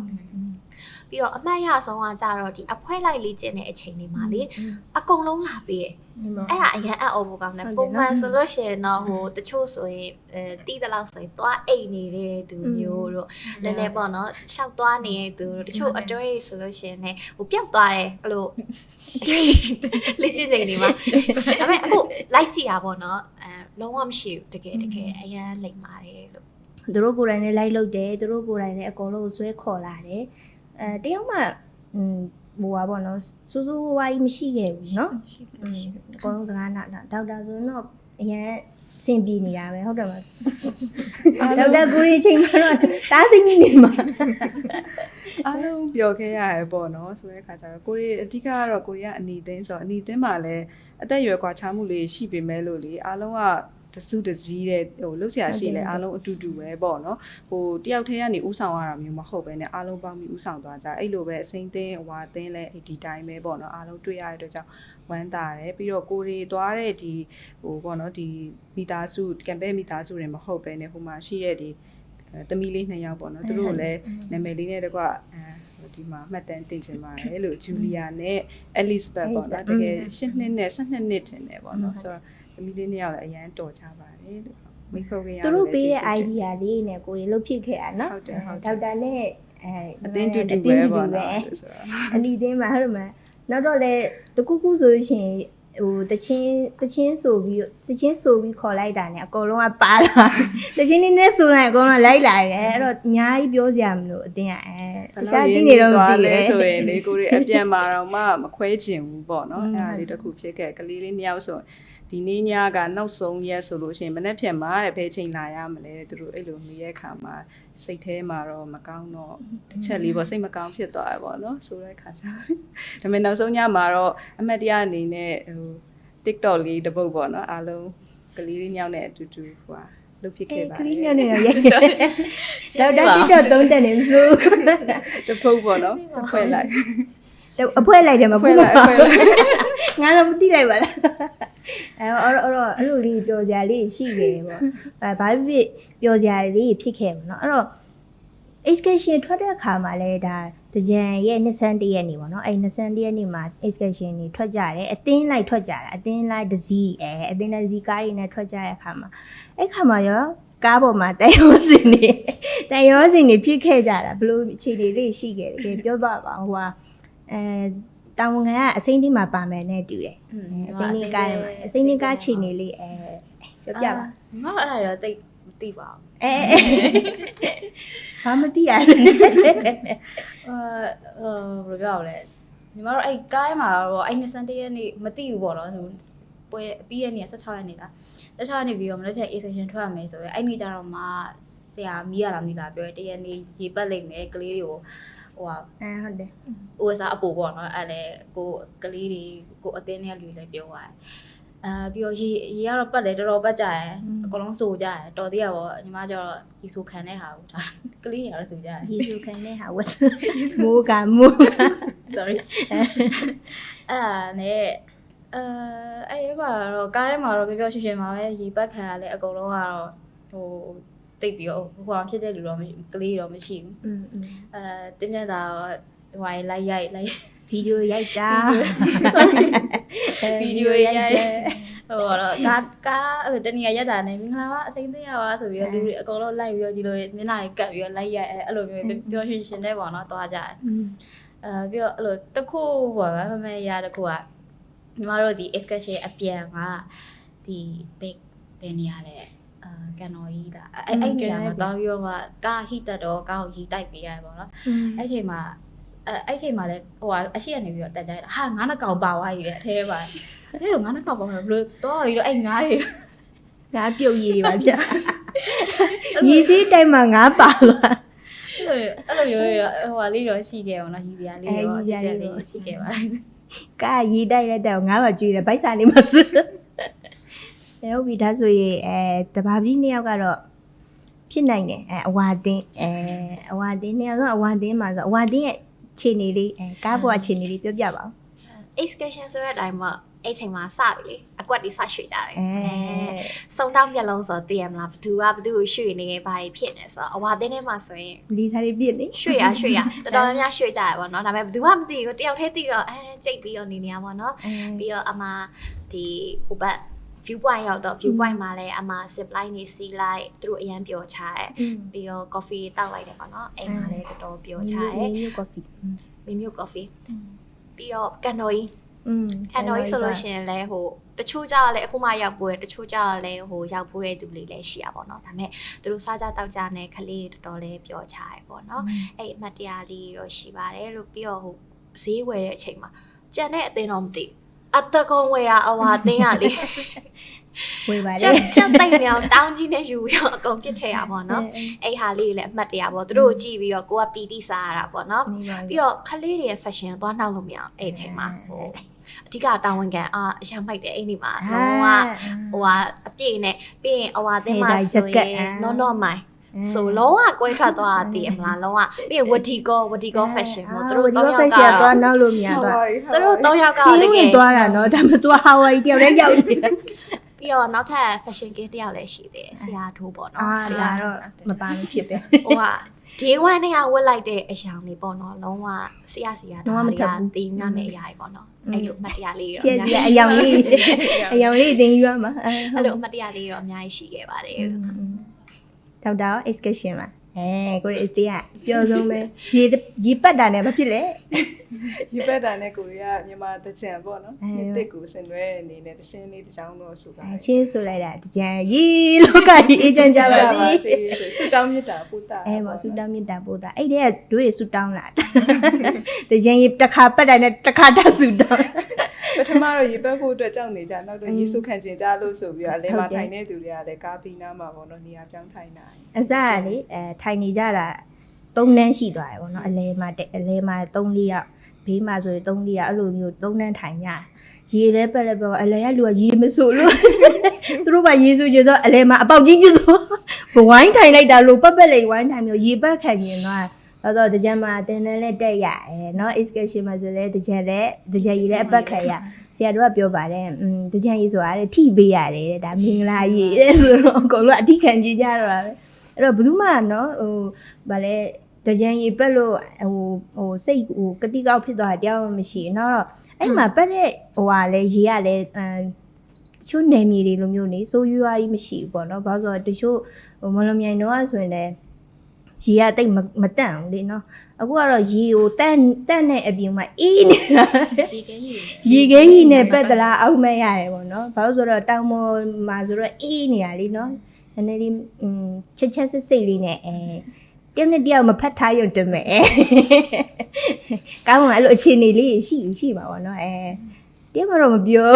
ပြီးတော့အမှတ်ရဆုံးကကြတော့ဒီအဖွဲလိုက်လေးကျင်တဲ့အချိန်တွေမှာလေအကုန်လုံးလာပြီးရဲ့အဲ့ဒါအရင်အံ့ဩဖို့ကောင်းတယ်ပုံမှန်ဆိုလို့ရှိရင်တော့ဟိုတချို့ဆိုရင်တီးတလောက်ဆိုရင်သွားအိတ်နေတဲ့သူမျိုးတို့နည်းနည်းပေါ့နော်ရှောက်သွားနေတဲ့သူတို့တချို့အတွဲဆိုလို့ရှိရင်လည်းဟိုပျောက်သွားတယ်အဲ့လိုလေ့ကျင့်ချိန်တွေမှာဒါပေမဲ့အခုလိုက်ကြည့်ရပါတော့လုံးဝမရှိဘူးတကယ်အရင်လိမ်ပါတယ်လို့သူတို့ကိုယ်တိုင်လည်းလိုက်လုပ်တယ်သူတို့ကိုယ်တိုင်လည်းအကုန်လုံးဆွဲခေါ်လာတယ်တယောက်မှဟိုပါပေါ့နော်စူးစူးဝါးကြီးမရှိခဲ့ဘူးเนาะအကုန်လုံးစကားနာဒေါက်တာဆိုတော့အရင်စင်ပြေနေတာပဲဟုတ်တယ်မဒေါက်တာကိုရီချိန်မှာတော့တားစိမ့်နေမှာအားလုံးပြောခဲ့ရရပေါ့နော်ဆိုတဲ့ခါကျတော့ကိုရီအဓိကကတော့ကိုရီကအနီသိန်းဆိုတော့အနီသိန်းမှာလည်းအသက်အရွယ်ကွာခြားမှုလေးရှိပေမဲ့လို့လေအားလုံးကတစုတစည်းတဲ့ဟိုလှုပ်ရှားရှိလဲအားလုံးအတူတူပဲပေါ့နော်ဟိုတယောက်တည်းကနေဥဆောင်ရတာမျိုးမဟုတ်ပဲねအားလုံးပေါင်းပြီးဥဆောင်သွားကြအဲ့လိုပဲအစိမ့်သိန်းအဝါသိန်းလဲဒီတိုင်းပဲပေါ့နော်အားလုံးတွေ့ရတဲ့အတွက်ကြောင့်ဝမ်းသာတယ်ပြီးတော့ကိုရီသွားတဲ့ဒီဟိုပေါ့နော်ဒီမိသားစုကမ်ပဲမိသားစုတွေမဟုတ်ပဲねဟိုမှာရှိတဲ့ဒီသမီးလေး2ယောက်ပေါ့နော်သူတို့လည်းနာမည်လေးနဲ့တကွဒီမှာမှတ်တမ်းတင်ချင်ပါတယ်လို့ဂျူလီယာနဲ့အဲလစ်ဘတ်ပေါ့နော်တကယ်8နှစ်နဲ့12နှစ်ထင်တယ်ပေါ့နော်ဆိုတော့သမီးလေး2ယောက်လည်းအရန်တော်ကြပါတယ်လို့မိဖို့ခင်ရတယ်သူတို့ပေးတဲ့ idea လေးနဲ့ကိုရီလှုပ်ဖြစ်ခဲ့တာနော်ဟုတ်တယ်ဒေါက်တာနဲ့အတင်းတူတူပဲပေါ့နော်အနီတင်းမှာဟုတ်မှာနောက်တော့လေတကူကူဆိုလို့ရှိရင်ဟိုတချင်းဆိုပြီးခေါ်လိုက်တာねအကုန်လုံးကပါလာတချင်းလေးနဲ့ဆိုလိုက်အကုန်လုံးလိုက်လာတယ်အဲ့တော့အများကြီးပြောစရာမလိုအတင်းတခြားတင်းနေတော့တည်တယ်ဆိုရင်လေကိုရီအပြန်มาတော့မှမခွဲချင်ဘူးပေါ့နော်အဲ့ဒါလေးတစ်ခုဖြစ်ခဲ့ကလေးလေး2ယောက်ဆိုဒီနေ့ညကနောက်ဆုံးရက်ဆိုလို့ရှိရင်မနေ့ပြန်မှာတဲ့ဘယ်ချိန်လာရမလဲသူတို့အဲ့လိုနေရခါမှာစိတ်ထဲမှာတော့မကောင်းတော့တစ်ချက်လေးပေါ့စိတ်မကောင်းဖြစ်သွားတယ်ပေါ့နော်ဆိုတဲ့ခါကျဒါပေမဲ့နောက်ဆုံးညမှာတော့အမတ်တရားအနေနဲ့ဟို TikTok လေးတစ်ပုတ်ပေါ့နော်အားလုံးကလေးလေးညောင်းနဲ့အတူတူဟို လုပ်ဖြစ်ခဲ့ပါ ခရီးညနေတော့ရိုက်တော့တက်သုံးတက်နေစို့ တပုတ်ပေါ့နော်တဖွဲ့လိုက် အဖွဲလိုက်တယ်မဖွဲလိုက်ငါတော့မသိလိုက်ပါလားအဲ့လိုလေးပြောကြလေးရှိခဲ့ပေါ့ဘာဖြစ်ပြောကြလေးဖြစ်ခဲ့ပေါ့နော်အဲ့တော့ excursion ထွက်တဲ့အခါမှာလဲဒါတကြံရဲ့21ရက်နေ့ပေါ့နော်အဲ့21ရက်နေ့မှာ excursion တွေထွက်ကြတယ်အတင်းလိုက်ထွက်ကြတာအတင်းလိုက်တစ်စီးအတင်းလိုက်တစ်စီးကားတွေနဲ့ထွက်ကြတဲ့အခါမှာအဲ့ခါမှာရောကားပေါ်မှာတန်ရောစင်တွေဖြစ်ခဲ့ကြတာဘလို့အခြေအနေလေးရှိခဲ့တယ်ပြောပါပါဟိုဟာတောင်ဝန်ခံကအစိမ့်ဒီမှာပါမယ်နဲ့တူတယ်အစိမ့်ဒီကားအခြေအနေလေးပြောပြပါ ငါအဲ့ဒါတော့တိတ်မသိပါဘူးဘာမသိရလဲ ဘယ်လိုပြောရလဲညီမတို့အဲ့ကားမှာတော့အဲ့21ရက်နေ့မသိဘူးပေါ့နော်ပွဲပြီးရနေ့16ရက်နေ့လား16ရက်နေ့ပြီးတော့မနေ့ပြန် extension ထွက်ရမယ်ဆိုရင်အဲ့နေ့ကျတော့မှဆရာမီးရလာမီးလာပြောတရက်နေ့ရေပတ်လိုက်မယ်ကလေးတွေကိုဟိုဟုတ်တယ် OS အပူပေါ့နော်အဲ့လေကိုကလေးတွေကိုအတင်းနဲ့လူလည်းပြောသွားတယ်ပြီးတော့ရေကတော့ပတ်တယ်တော်တော်ပတ်ကြတယ်အကုန်လုံးစိုးကြတယ်တော်သေးရပေါ့ညီမကျတော့ရေစိုးခံတဲ့ဟာကိုဒါကလေးတွေကတော့စိုးကြတယ်ရေစိုးခံတဲ့ဟာဝတ်မူက sorry နဲ့အဲ့ဒီမှာတော့ကားထဲမှာတော့ပြောရွှင်မှာပဲရေပတ်ခံရလဲအကုန်လုံးကတော့ဟိုတိတ်ပြီးတော့ဟိုဖြစ်တဲ့လူတော့ကလေးတော့မရှိဘူးတင်းမြတ်တာဟိုလိုက်ရိုက်ဗီဒီယိုရိုက်တာ ဗီဒီယိုရိုက်ဟိုတော့ကားအဲ့တနည်းရက်တာနဲ့မင်္ဂလာပါအစိမ့်သိရပါဆိုပြီးတော့လူတွေအကုန်လုံးလိုက်ပြီးတော့ဒီလိုမျက်နှာကြီးကပ်ပြီးတော့လိုက်ရိုက်အဲ့လိုမျိုးပြောရွှင်တဲ့ပေါ့နော်တွားကြတယ်ပြီးတော့အဲ့လိုတခုပေါ့ဗျာမမေရတခုကညီမတို့ဒီ excursion အပြန်ကဒီဘယ်နေရာလဲကန်တော်ကြီးဒါအဲ့နေရာမှာတွားပြီးတော့မှကားဟိတက်တော့ကားကိုရီတိုက်ပေးရတယ်ပေါ့နော်အဲ့ချိန်မှာလဲဟိုအရှိကနေပြီးတော့တက်ကြတာဟာငါးနှကောင်ပါသွားကြီးလေအထဲပါအဲ့လိုငါးနှကောင်ပါဘယ်လိုတော့ပြီးတော့အဲ့ငါးတွေငါးပြုတ်ရည်ပါဗျရီစည်းတိုက်မှာငါးပါသွားအဲ့လိုမျိုးဟိုဟာလေးတော့ရှိခဲ့အောင်နော်ရီစရာလေးတော့ရှိခဲ့ပါကာရီတိုက်လိုက်တော့ငါးပါကျွေးတယ်ဗိုက်စာလေးမစွဟုတ်ပြီဒါဆိုရင်တဘာပြီးနှစ်ယောက်ကတော့ဖြစ်နိုင်တယ်အဝါတင်းနှစ်ယောက်ကအဝါတင်းမှာဆိုအဝါတင်းရဲ့ခြေနေလေးကားပေါ်ခြေနေလေးပြောပြပါဦး excursion ဆိုတဲ့အတိုင်းမှာအဲ့ချိန်မှာစပြီလေအကွက်တွေစရွှေ့ကြတယ်စုံတောင်းမျက်လုံးဆိုသိရမလားဘသူကဘသူကိုရွှေ့နေဘာတွေဖြစ်နေဆိုတော့အဝါတင်းထဲမှာဆိုရင်လီစာတွေပြစ်နေရွှေ့ရတော်တော်များများရွှေ့ကြရပါတော့ဒါပေမဲ့ဘသူမှမသိဘူးတယောက်တည်းသိတော့ကြိတ်ပြီးတော့နေနေရပါတော့ပြီးတော့အမဒီဟိုဘက် view point ရောက်တော့ view point မှာလည်းအမ zip line နေစီးလိုက်သူတို့အရန်ပျော်ချရဲပြီးတော့ coffee တောက်လိုက်တယ်ပေါ့နော်အိမ်မှာလည်းတော်တော်ပျော်ချရဲမင်းမျိုး coffee ပြီးတော့ကန်တော်ကြီးဆိုလို့ရှိရင်လည်းဟိုတချို့ကြတော့လည်းအခုမှရောက်ဖို့ရတချို့ကြတော့လည်းဟိုရောက်ဖို့တဲ့သူလေးလည်းရှိရပါတော့ဒါပေမဲ့သူတို့စားကြတောက်ကြနဲ့ခလေးတော်တော်လေးပျော်ချရဲပေါ့နော်အဲ့အမှတ်တရလေးတော့ရှိပါတယ်လို့ပြီးတော့ဟိုဈေးဝယ်တဲ့အချိန်မှာကြံတဲ့အသင်းတော့မသိအတကုံဝယ်တာအဝါသင်းရလေဝယ်ပါတယ်ချက်တိတ်နေအောင်တောင်းကြီးနဲ့ယူပြီးတော့အကုန်ပြစ်ထည့်ရပါတော့အဲ့ဟာလေးလည်းအမှတ်တရပေါ့သူတို့ကြည့်ပြီးတော့ကိုကပီတိစားရတာပေါ့နော်ပြီးတော့ခလေးတွေရဲ့ fashion သွားနှောက်လို့မရအောင်အဲ့အချိန်မှာဟိုအဓိကတာဝန်ခံအရာမိုက်တယ်အဲ့ဒီမှာလုံးဝဟိုကအပြည့်နဲ့ပြီးရင်အဝါသင်းမှာဆိုရင် non မိုင်းဆိုလုံးဝကွဲထွက်သွားတည်မလားလုံးဝပြီးဝတီကော fashion ပေါ့သူတို့3ယောက်ကတော့နောက်လို့မရတော့သူတို့3ယောက်ကတကယ်သွားတာနော်ဒါပေမဲ့သူဟာဝိုင်တယောက်တည်းရောက်နေပြီးတော့နောက်ထပ် fashion kit တယောက်လည်းရှိသေးတယ်ဆရာထိုးပေါ့နော်ဆရာတော့မပါမဖြစ်ပဲဟိုက day 1နဲ့ကဝတ်လိုက်တဲ့အရာလေးပေါ့နော်လုံးဝဆရာဒါတွေကတင်းရမယ့်အရာတွေပေါ့နော်အဲ့လိုအမှတ်တရလေးတော့ဆရာအယောင်လေးတင်ယူရမှာအဲ့လိုအမှတ်တရလေးတော့အများကြီးရှိခဲ့ပါတယ်လို့ဒေါက်တာ excursion မှာကိုရီအသေးကပြောဆုံးပဲရေပတ်တာနဲ့မဖြစ်လေရေပတ်တာနဲ့ကိုရီကမြန်မာတကြံပေါ့နော်နှစ်တစ်ကိုဆင်နွှဲအနေနဲ့တခြင်းလေးတစ်ချောင်းတော့ဆိုပါချင်းဆိုလိုက်တာတကြံရေလောကကြီးအေးချမ်းကြပါစေဆူတောင်းမြတ်တာပို့တာပေါ့ဆူတောင်းမြတ်တာပို့တာအဲ့တဲ့ကတို့ရဆူတောင်းလာတကြံရေတစ်ခါပတ်တာနဲ့တစ်ခါတဆူတောင်းပထမတော့ရေပတ်ဖို့အတွက်ကြောက်နေကြနောက်တော့ရေစုခံကျင်ကြလို့ဆိုပြီးတော့အလဲမှာထိုင်နေသူတွေကလည်းကားပြီးနားမှာပေါ့နော်နေရာပြောင်းထိုင်နိုင်အစကလေထိုင်နေကြတာ3နှန်းရှိသွားတယ်ပေါ့နော်အလဲမှာ3-4ယောက်ဘေးမှာဆိုရင်3-4ယောက်အဲ့လိုမျိုး3နှန်းထိုင်ကြ ရေလဲပက်လဲပေါ့အလဲရလူကရေမဆိုလို့သူတို့ကရေဆိုကြဆိုအလဲမှာအပေါက်ကြီးပြသွားဘဝိုင်းထိုင်လိုက်တာလို့ပက်ပက်လေးဝိုင်းထိုင်မျိုးရေပတ်ခံနေသွားတော့တကြံမှာတင်တန်းလဲတက်ရเนาะ excursion မှာဆိုလဲတကြံရေလဲအပတ်ခံရဆရာတို့ကပြောပါတယ်တကြံရေဆိုတာထိပေးရတယ်တဲ့ဒါမင်္ဂလာရေတဲ့ဆိုတော့အကုန်လုံးအထိခံကြကြတော့တာပဲအဲ့တော့ဘယ်သူမှเนาะဗာလဲတကြံရေပက်လို့စိတ်ကတိကောက်ဖြစ်သွားတာတရားမရှိဘူးเนาะအဲ့မှာပက်တဲ့ဟာလဲရေကလဲချို့နယ်မြေတွေလိုမျိုးနေစိုးရွားကြီးမရှိဘူးပေါ့เนาะဘာလို့ဆိုတော့တချို့မလွန်မြိုင်တော့ဆိုရင်လည်းရေကတိတ်မတန့်ဘူးလေเนาะအခုကတော့ရေကိုတန့်တဲ့အပြင်မှာအေးနေတာ ရေခဲကြီး ရေခဲကြီးနဲ့ပက်သလားအောက်မဲ့ရတယ်ပေါ့เนาะဘာလို့ဆိုတော့တောင်ပေါ်မှာဆိုတော့အေးနေတာလေเนาะနည်းနည်းလေးချက်စစ်လေးနဲ့တယောက်နဲ့တယောက်မဖတ်ထားရုံတမဲ့ကောင်းမှာအဲ့လိုအခြေအနေလေးရှိပါဘောเนาะတယောက်ကတော့မပြေ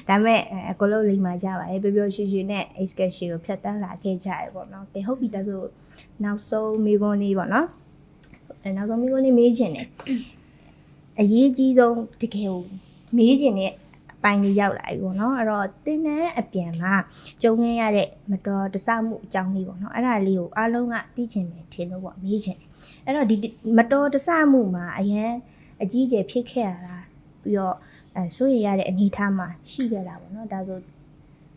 ာဒါမဲ့အကလုံးလိမ်မာကြပါတယ်ပြောရွှေနဲ့ excursion ကိုဖြတ်တန်းလာခဲ့ကြရပေါ့နော်။ကဲဟုတ်ပြီဒါဆိုနောက်ဆုံးမိခွန်းလေးပေါ့နော်။နောက်ဆုံးမိခွန်းလေးမေးချင်တယ်။အရေးကြီးဆုံးတကယ်ကိုမေးချင်တဲ့အပိုင်းလေးရောက်လာပြီပေါ့နော်။အဲ့တော့တင်းနဲ့အပြန်မှာကြုံခဲ့ရတဲ့မတော်တဆမှုအကြောင်းလေးပေါ့နော်။အဲ့ဒါလေးကိုအားလုံးကသိချင်တယ်ထင်လို့ပေါ့မေးချင်တယ်။အဲ့တော့ဒီမတော်တဆမှုမှာအရင်အကြီးကျယ်ဖြစ်ခဲ့ရတာပြီးတော့ဆိုရရတဲ့အနေအထားမှာရှိခဲ့တာပေါ့နော်ဒါဆို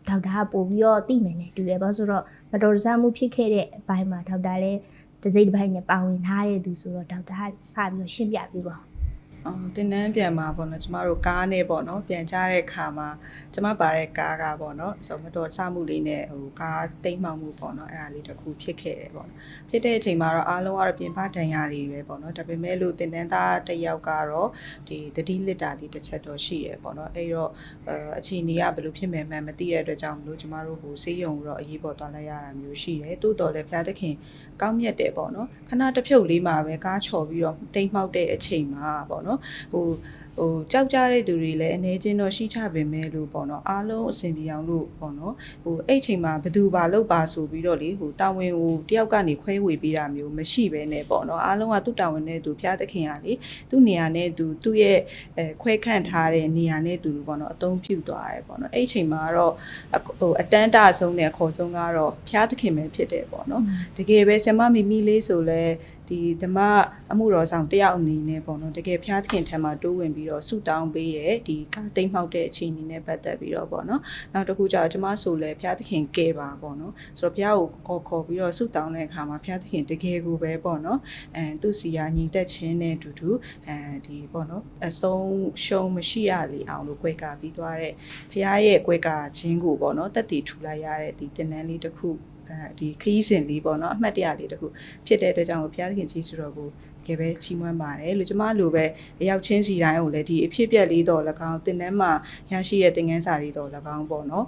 ဒေါက်တာပို့ပြီးတော့သိမယ်နဲ့တူတယ်ဘာလို့ဆိုတော့မတော်တဆမှုဖြစ်ခဲ့တဲ့အပိုင်းမှာဒေါက်တာလည်းတစ်စိတ်တစ်ပိုင်းနဲ့ပါဝင်ထားတဲ့သူဆိုတော့ဒေါက်တာစပြီးတော့ရှင်းပြပေးပါတင်တန်းပြန်มาပေါ့နော်ကျမတို့ကားနဲ့ပေါ့နော်ပြန်ကြတဲ့ခါမှာကျမပါတဲ့ကားကပေါ့နော်ဆိုမတော်စမှုလေးနဲ့ကားတိမ်မှောက်မှုပေါ့နော်အဲ့ဒါလေးတစ်ခုဖြစ်ခဲ့တယ်ပေါ့နော်ဖြစ်တဲ့အချိန်မှာတော့အားလုံးကတော့ပြင်ပဒဏ်ရာတွေပဲပေါ့နော်ဒါပေမဲ့လို့တင်တန်းသားတစ်ယောက်ကတော့ဒီတတိလစ်တာဒီတစ်ချက်တော့ရှိရပေါ့နော်အဲ့တော့အခြေအနေကဘယ်လိုဖြစ်မယ်မှန်းမသိတဲ့အတွက်ကြောင့်မလို့ကျမတို့ဆေးရုံတော့အရေးပေါ်သွားလိုက်ရတာမျိုးရှိတယ်တိုးတော်လည်းဘုရားသခင်ကောင်းမြတ်တယ်ပေါ့နော်ခဏတစ်ဖြုတ်လေးမှာပဲကားချော်ပြီးတော့တိမ်မှောက်တဲ့အချိန်မှာပေါ့နော်ကြောက်ကြတဲ့သူတွေလည်းအနေချင်းတော့ရှိချပေမဲ့လို့ပေါ့နော်အားလုံးအဆင်ပြေအောင်လို့ပေါ့နော်အဲ့ချိန်မှာဘသူပါလို့ပါဆိုပြီးတော့လေတာဝန်ကိုတယောက်ကနေခွဲဝေပေးတာမျိုးမရှိဘဲနဲ့ပေါ့နော်အားလုံးကသူ့တာဝန်နဲ့သူဖျားသခင်ကလေသူ့နေရာနဲ့သူ့ရဲ့ခွဲခန့်ထားတဲ့နေရာနဲ့သူပေါ့နော်အသုံးပြုသွားတယ်ပေါ့နော်အဲ့ချိန်မှာတော့အတန်းတဆုံးနဲ့ခေါ်ဆုံးကတော့ဖျားသခင်ပဲဖြစ်တယ်ပေါ့နော်တကယ်ပဲဆရာမမီမီလေးဆိုလဲဒီဓမ္မအမှုတော်ဆောင်တယောက်အနေနဲ့ပေါ့နော်တကယ်ဖျားသခင်ထံမှာတိုးဝင်ပြီးတော့ဆုတောင်းပေးရဲဒီကတိမ်မှောက်တဲ့အခြေအနေနဲ့ပတ်သက်ပြီးတော့ပေါ့နော်နောက်တစ်ခုကျတော့ကျမဆိုလဲဖျားသခင်ကဲပါပေါ့နော်ဆိုတော့ဘုရားကိုခေါ်ပြီးတော့ဆုတောင်းတဲ့အခါမှာဖျားသခင်တကယ်ကိုပဲပေါ့နော်သူ့စီယာညီသက်ချင်းနဲ့အတူတူဒီပေါ့နော်အဆုံးရှုံးမရှိရလေအောင်လို့ကြွယ်ကာပြီးသွားတဲ့ဘုရားရဲ့ကြွယ်ကာခြင်းကိုပေါ့နော်တက်တည်ထူလိုက်ရတဲ့ဒီတင်နန်းလေးတစ်ခုဒီခရီးစဉ်လေးပေါ့နော်အမှတ်တရလေးတစ်ခုဖြစ်တဲ့အတွက်ကြောင့်ဘုရားသခင်ကြီးဆိုတော့ကိုတကယ်ပဲချီးမွမ်းပါတယ်လို့ကျမလိုပဲအရောက်ချင်းစီတိုင်းကိုလည်းဒီအဖြစ်ပြက်လေးတော့၎င်းတင်တန်းမှာရရှိတဲ့သင်ခန်းစာတွေတော့၎င်းပေါ့နော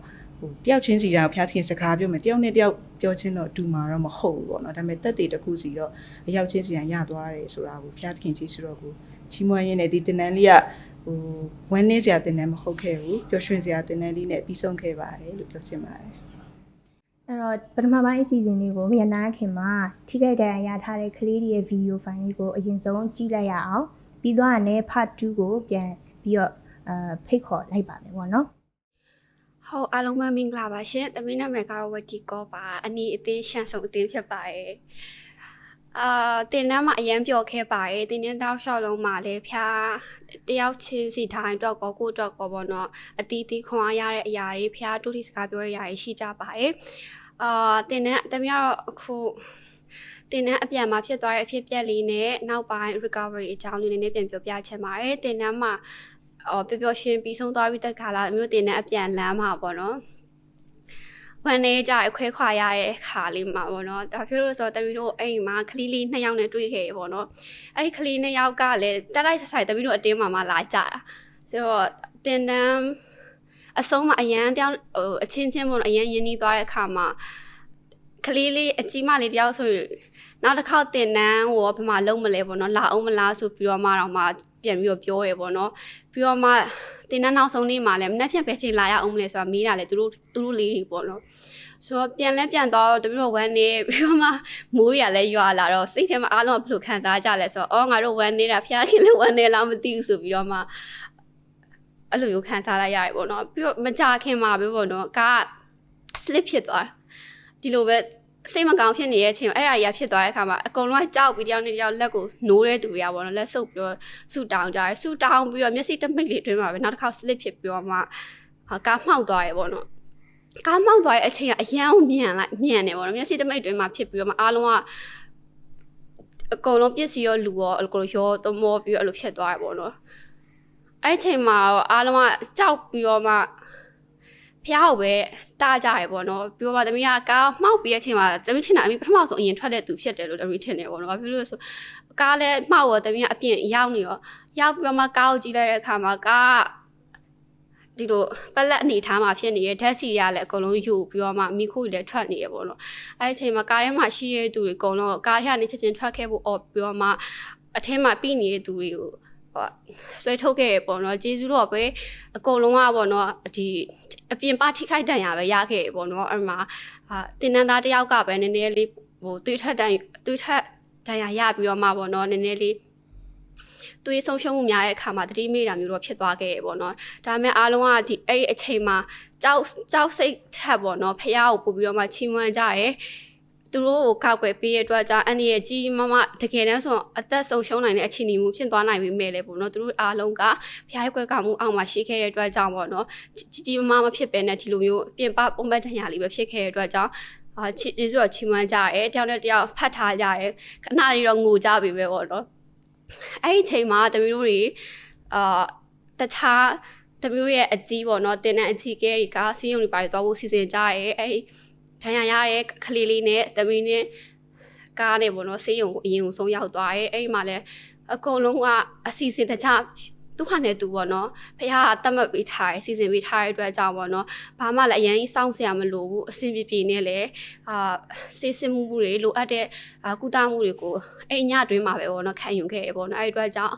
်တယောက်ချင်းစီတိုင်းကိုဘုရားသခင်စကားပြောမယ်တယောက်နဲ့တယောက်ပြောချင်းတော့ဒူမှာတော့မဟုတ်ဘူးပေါ့နော်ဒါပေမဲ့တက်တည်တစ်ခုစီတော့အရောက်ချင်းစီတိုင်းရသွားတယ်ဆိုတာကိုဘုရားသခင်ကြီးဆိုတော့ကိုချီးမွမ်းရင်းနဲ့ဒီတင်တန်းလေးကဝမ်းနည်းစရာတင်တန်းမဟုတ်ခဲ့ဘူးပျော်ရွှင်စရာတင်တန်းလေးနဲ့ပြီးဆုံးခဲ့ပါတယ်လို့ပြောချင်ပါတယ်အဲ့တော့ပထမပိုင်းအစီအစဉ်လေးကိုမြန်နာခင်မှာထိခိုက်ဒဏ်ရာရထားတဲ့ကလေးတွေရဲ့ဗီဒီယိုဖိုင်လေးကိုအရင်ဆုံးကြည့်လိုက်ရအောင်ပြီးတော့လည်း part 2ကိုပြန်ပြီးတော့ဖိတ်ခေါ်လိုက်ပါမယ်ပေါ့နော်ဟုတ်အားလုံးပဲမင်္ဂလာပါရှင်တမင်းနာမည်ကတော့ဝတီကောပါအနီအသေးရှန်ဆုံးအသေးဖြစ်ပါရဲ့တင်နန်းမှာအရန်ပျော်ခဲ့ပါရဲ့တင်နန်းတောက်လျှောက်လုံးမှာလည်းဖျားတယောက်ချင်းစီထိုင်တော့ကိုတော့ကောပေါ့နော်အတီးတီးခွန်အားရတဲ့အရာတွေဖျားတူတီစကားပြောတဲ့အရာတွေရှိကြပါရဲ့တင်နန်းတမီးကတော့အခုတင်နန်းအပြန်မှာဖြစ်သွားတဲ့အဖြစ်ပြက်လေးနဲ့နောက်ပိုင်း recovery အကြောင်းလေးနည်းနည်းပြန်ပြောပြချင်ပါတယ်တင်နန်းမှာပျော်ရွှင်ပြီးဆုံးသွားပြီးတက်ခါလာမျိုးတင်နန်းအပြန်လမ်းမှာပေါ့နော်ဝန်နေကြအခွဲခွာရတဲ့ခါလေးမှာပေါ့နော်ဒါဖြစ်လို့ဆိုတော့တမီးတို့အိမ်မှာကလေးလေး2ယောက်နဲ့တွေ့ခဲ့ပေါ့နော်အဲ့ဒီကလေး2ယောက်ကလည်းတက်လိုက်ဆိုင်တမီးတို့အတင်းမှာလာကြတာဆိုတော့တင်တန်းအဆုံးမှာအရန်တယောက်အချင်းချင်းပေါ့နော်အရန်ရင်းနှီးသွားတဲ့အခါမှာကလေးလေးအကြီးမလေးတယောက်ဆိုရင်နောက်တစ်ခေါက်တင်တန်းကိုဘယ်မှာလုံးမလဲပေါ့နော်လာအောင်မလားဆိုပြီးတော့မှတော့မှပြန်ပြီးတော့ပြောရပေါ့နော်ပြီးတော့မှတင်တန်းနောက်ဆုံးနေ့မှာလည်းမနေ့ဖြန်ပဲချိန်လာရအောင်မလဲဆိုတာမေးတာလေသူတို့လေးတွေပေါ့နော်ဆိုတော့ပြန်တော့တပြိုဝမ်းနေပြီးတော့မှမိုးရလည်းရွာလာတော့စိတ်ထဲမှာအားလုံးကဘယ်လိုခံစားကြလဲဆိုတော့ငါတို့ဝမ်းနေတာဖျားခင်လည်းဝမ်းနေလားမသိဘူးဆိုပြီးတော့မှ အဲ့လိုမျိုးခံစားလိုက်ရတယ်ပေါ့နော်ပြီးတော့မကြခင်မှာပဲပေါ့နော်ကား slip ဖြစ်သွားဒီလိုပဲစိတ်မကောင်းဖြစ်နေတဲ့အချိန်အဲ့အရာဖြစ်သွားတဲ့အခါမှာအကုန်လုံးကကြောက်ပြီးတယောက်နဲ့တယောက်လက်ကိုနိုးတဲ့သူတွေကပေါ့နော်လက်ဆုပ်ပြီးတော့ဆူတောင်းကြတယ်ဆူတောင်းပြီးတော့မျက်စိတမိတ်တွေအတွင်းမှာပဲနောက်တစ်ခါ slip ဖြစ်ပြီးတော့မှကားမှောက်သွားရပေါ့နော်ကားမှောက်သွားတဲ့အချိန်ကအရန်ကိုမြန်နေပေါ့နော်မျက်စိတမိတ်အတွင်းမှာဖြစ်ပြီးတော့မှအားလုံးကအကုန်လုံးပစ္စည်းရောလူရောအကုန်ရောသမောပြီးတော့အဲ့လိုဖြစ်သွားရပေါ့နော်အဲ့ချိန်မှာအားလုံးကကြောက်ပြီးတော့မှဖျားကိုပဲတားကြရပေါ့နော်ပြောပါသမီးကကားမှောက်ပြီးတဲ့အချိန်မှာသမီးထင်တာအမေပထမဆုံးအရင်ထွက်တဲ့သူဖြစ်တယ်လို့သမီးထင်တယ်ပေါ့နော်ဘာဖြစ်လို့လဲဆိုကားလည်းမှောက်ရောသမီးကအပြင်ရောက်နေရောရောက်ပြီးတော့မှကားကိုကြည့်လိုက်တဲ့အခါမှာကားဒီလိုပလက်အနေထားမှာဖြစ်နေတဲ့ဓာတ်စီရလည်းအကုန်လုံးယူပြီးတော့မှမိခိုးလည်းထွက်နေရပေါ့နော်အဲ့ဒီအချိန်မှာကားထဲမှာရှိရတဲ့သူတွေအကုန်လုံးကားထဲကနေချက်ချင်းထွက်ခဲ့ဖို့အော်ပြီးတော့မှအထက်မှာပြီးနေတဲ့သူတွေကိုဆွဲထုတ်ခဲ့ရပေါ့နော်ကျေးဇူးတော့ပဲအကုန်လုံးကပေါ့နော်ဒီအပြင်ပါထိခိုက်တန်ရပဲရခဲ့ရပေါ့နော်အဲ့မှာတင်နန်းသားတယောက်ကပဲနည်းနည်းလေးဟိုတွေးထက်တန်ရရပြီးတော့မှပေါ့နော်နည်းနည်းလေးတွေးဆုံးရှုံးမှုများတဲ့အခါမှာတတိမိတာမျိုးတော့ဖြစ်သွားခဲ့ရပေါ့နော်ဒါပေမဲ့အားလုံးကဒီအဲ့အချိန်မှာကြောက်စိတ်ထက်ပေါ့နော်ဖះကိုပို့ပြီးတော့မှချီးမွမ်းကြရဲသူတို့ကိုကောက်ွယ်ပေးရတဲ့အတွက်ကြောင့်အန်ဒီရဲ့ကြီးမမတကယ်တမ်းဆိုအသက်ဆုံးရှုံးနိုင်တဲ့အခြေအနေမျိုးဖြစ်သွားနိုင်ပေမဲ့လည်းပေါ့နော်သူတို့အားလုံးကဖျားခွဲကောင်မှုအောက်မှာရှိခဲ့တဲ့အတွက်ကြောင့်ပေါ့နော်ကြီးမမဖြစ်ပဲနဲ့ဒီလိုမျိုးပြင်ပပုံပတ်တန်ရာလေးပဲဖြစ်ခဲ့တဲ့အတွက်ကြောင့်ကျေးဇူးတော်ချီးမွမ်းကြရဲတယောက်နဲ့တယောက်ဖတ်ထားကြရဲခဏလေးတော့ငိုကြပြီပဲပေါ့နော်အဲ့ဒီအချိန်မှာတမီးတို့တွေတခြားတမီးတို့ရဲ့အကြီးပေါ့နော်တင်တဲ့အကြီးကဲကစီးရုံတွေပါသွားဖို့စီစဉ်ကြရဲအဲ့ဒဏ်ရာရတဲ့ကလေးလေးနဲ့တမီးနဲ့ကားနဲ့ပေါ့နော်ဆေးရုံကိုအရင်ဆုံးရောက်သွားရဲအဲ့ဒီမှာလည်းအကုန်လုံးကအစီအစဉ်တခြားသူဟာနဲ့သူပေါ့နော်ဖះကတတ်မှတ်ပေးထားရစီစဉ်ပေးထားတဲ့အတွက်ကြောင့်ပေါ့နော်ဘာမှလည်းအရင်စောင့်စရာမလိုဘူးအဆင်ပြေနဲ့လည်းဆေးစစ်မှုတွေလိုအပ်တဲ့ကုသမှုတွေကိုအဲ့ညတွင်းမှာပဲပေါ့နော်ခံယူခဲ့ရပေါ့နော်အဲ့ဒီအတွက်ကြောင့်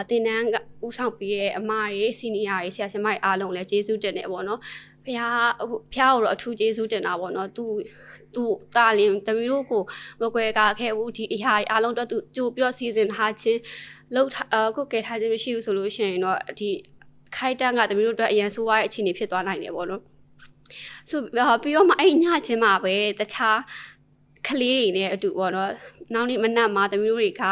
တင်နန်းကဦးဆောင်ပေးရဲ့အမတွေစီနီယာတွေဆရာဆရာမတွေအားလုံးလည်းကျေးဇူးတင်တယ်ပေါ့နော်ဖះကိုတော့အထူးကျေးဇူးတင်တာပေါ့နော်သူတာလင်းတမီးတို့ကိုမကွဲကားခဲ့ဘူးဒီအရာအားလုံးတော့သူကြိုပြီးတော့စီစဉ်ထားခြင်းလောက်ကိုကဲထားခြင်းမရှိဘူးဆိုလို့ရှိရင်တော့ဒီခိုက်တန်းကတမီးတို့အတွက်အရန်ဆိုးရတဲ့အခြေအနေဖြစ်သွားနိုင်တယ်ပေါ့နော်ဆိုပြီးတော့မှအဲ့ညချင်းမှာပဲတခြားကလေးတွေနဲ့အတူပေါ့နော်နောက်နေ့မနက်မှာတမီးတို့တွေ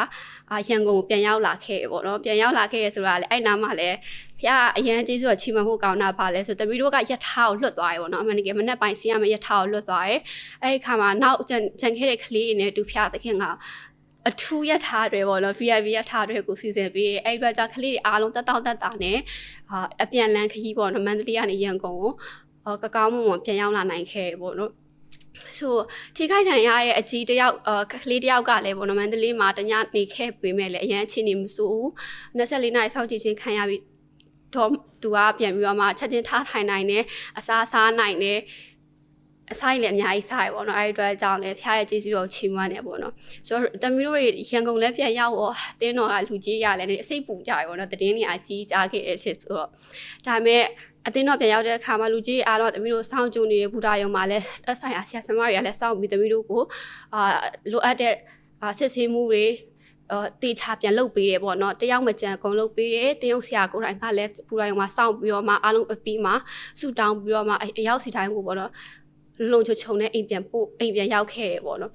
ကရန်ကုန်ကိုပြန်ရောက်လာခဲ့ပေါ့နော်ပြန်ရောက်လာခဲ့ရဆိုတာလေအဲ့နားမှာလည်းဖះအရန်ကျေးဇူးတော်ချီးမွမ်းဖို့ကောင်းတာပါလဲဆိုတမီးတို့ကယထာကိုလွတ်သွားရေပေါ့နော်အမှန်တကယ်မနက်ပိုင်းစီးရမယ့်ယထာကိုလွတ်သွားရေအဲ့ဒီခါမှာနောက်ကြံခဲ့တဲ့ကလေးတွေနဲ့တူဖះသခင်ကအထူးရထားတွေပေါ့နော် VIP ရထားတွေကိုစီစဉ်ပြီးအဲ့ဒီဘက်ကြောင့်ကလေးတွေအားလုံးတက်တာနဲ့အပြန်လန်းခရီးပေါ့နော်မန္တလေးကနေရန်ကုန်ကိုကကောင်းမွန်ပြန်ရောက်လာနိုင်ခဲ့ပေါ့နော်ဆိုထိခိုက်ဒဏ်ရာရဲ့အကြီးတယောက်ကလေးတယောက်ကလည်းပေါ့နော်မန္တလေးမှာတညနေခဲ့ပေးမဲ့လည်းအရန်ချင်းနေမစိုးဘူး24နာရီစောင့်ကြည့်ခြင်းခံရပြီးတော့သူကပြန်ပြီးတော့မှချက်ချင်းထားထိုင်နိုင်တယ်အစားနိုင်တယ်အဆိုင်လည်းအများကြီးစားရပေါ့နော်အဲ့ဒီအတွက်ကြောင့်လည်းဖျားရဲ့ကျေးဇူးတော်ချီးမွမ်းတယ်ပေါ့နော်ဆိုတော့တမီးတို့တွေရန်ကုန်လည်းပြန်ရောက်တော့တင်းတော်ကလူကြီးရလည်းအစိတ်ပူကြရပေါ့နော်တည်င်းနေအကြီးကြားခဲ့တဲ့ဖြစ်ဆိုတော့ဒါပေမဲ့အတင်းတော်ပြန်ရောက်တဲ့အခါမှာလူကြီးအားတော့တမီးတို့စောင့်ကြိုနေတဲ့ဘူတာယုံမှာလည်းတက်ဆိုင်ရာဆရာဆရာမတွေကလည်းစောင့်ပြီးတမီးတို့ကိုလိုအပ်တဲ့စစ်ဆေးမှုတွေတေချာပြန်လုပ်ပေးတယ်ပေါ့နော်တယောက်မကြံအကုန်လုပ်ပေးတယ်တရုတ်ဆရာကိုယ်တိုင်ကလည်းဘူတာယုံမှာစောင့်ပြီးတော့မှအားလုံးအပြီးမှာဆူတောင်းပြီးတော့မှအရောက်စီတိုင်းကိုပေါ့နော်လုံချုံနဲ့အိမ်ပြန်ရောက်ခဲ့တယ်ပေါ့နော်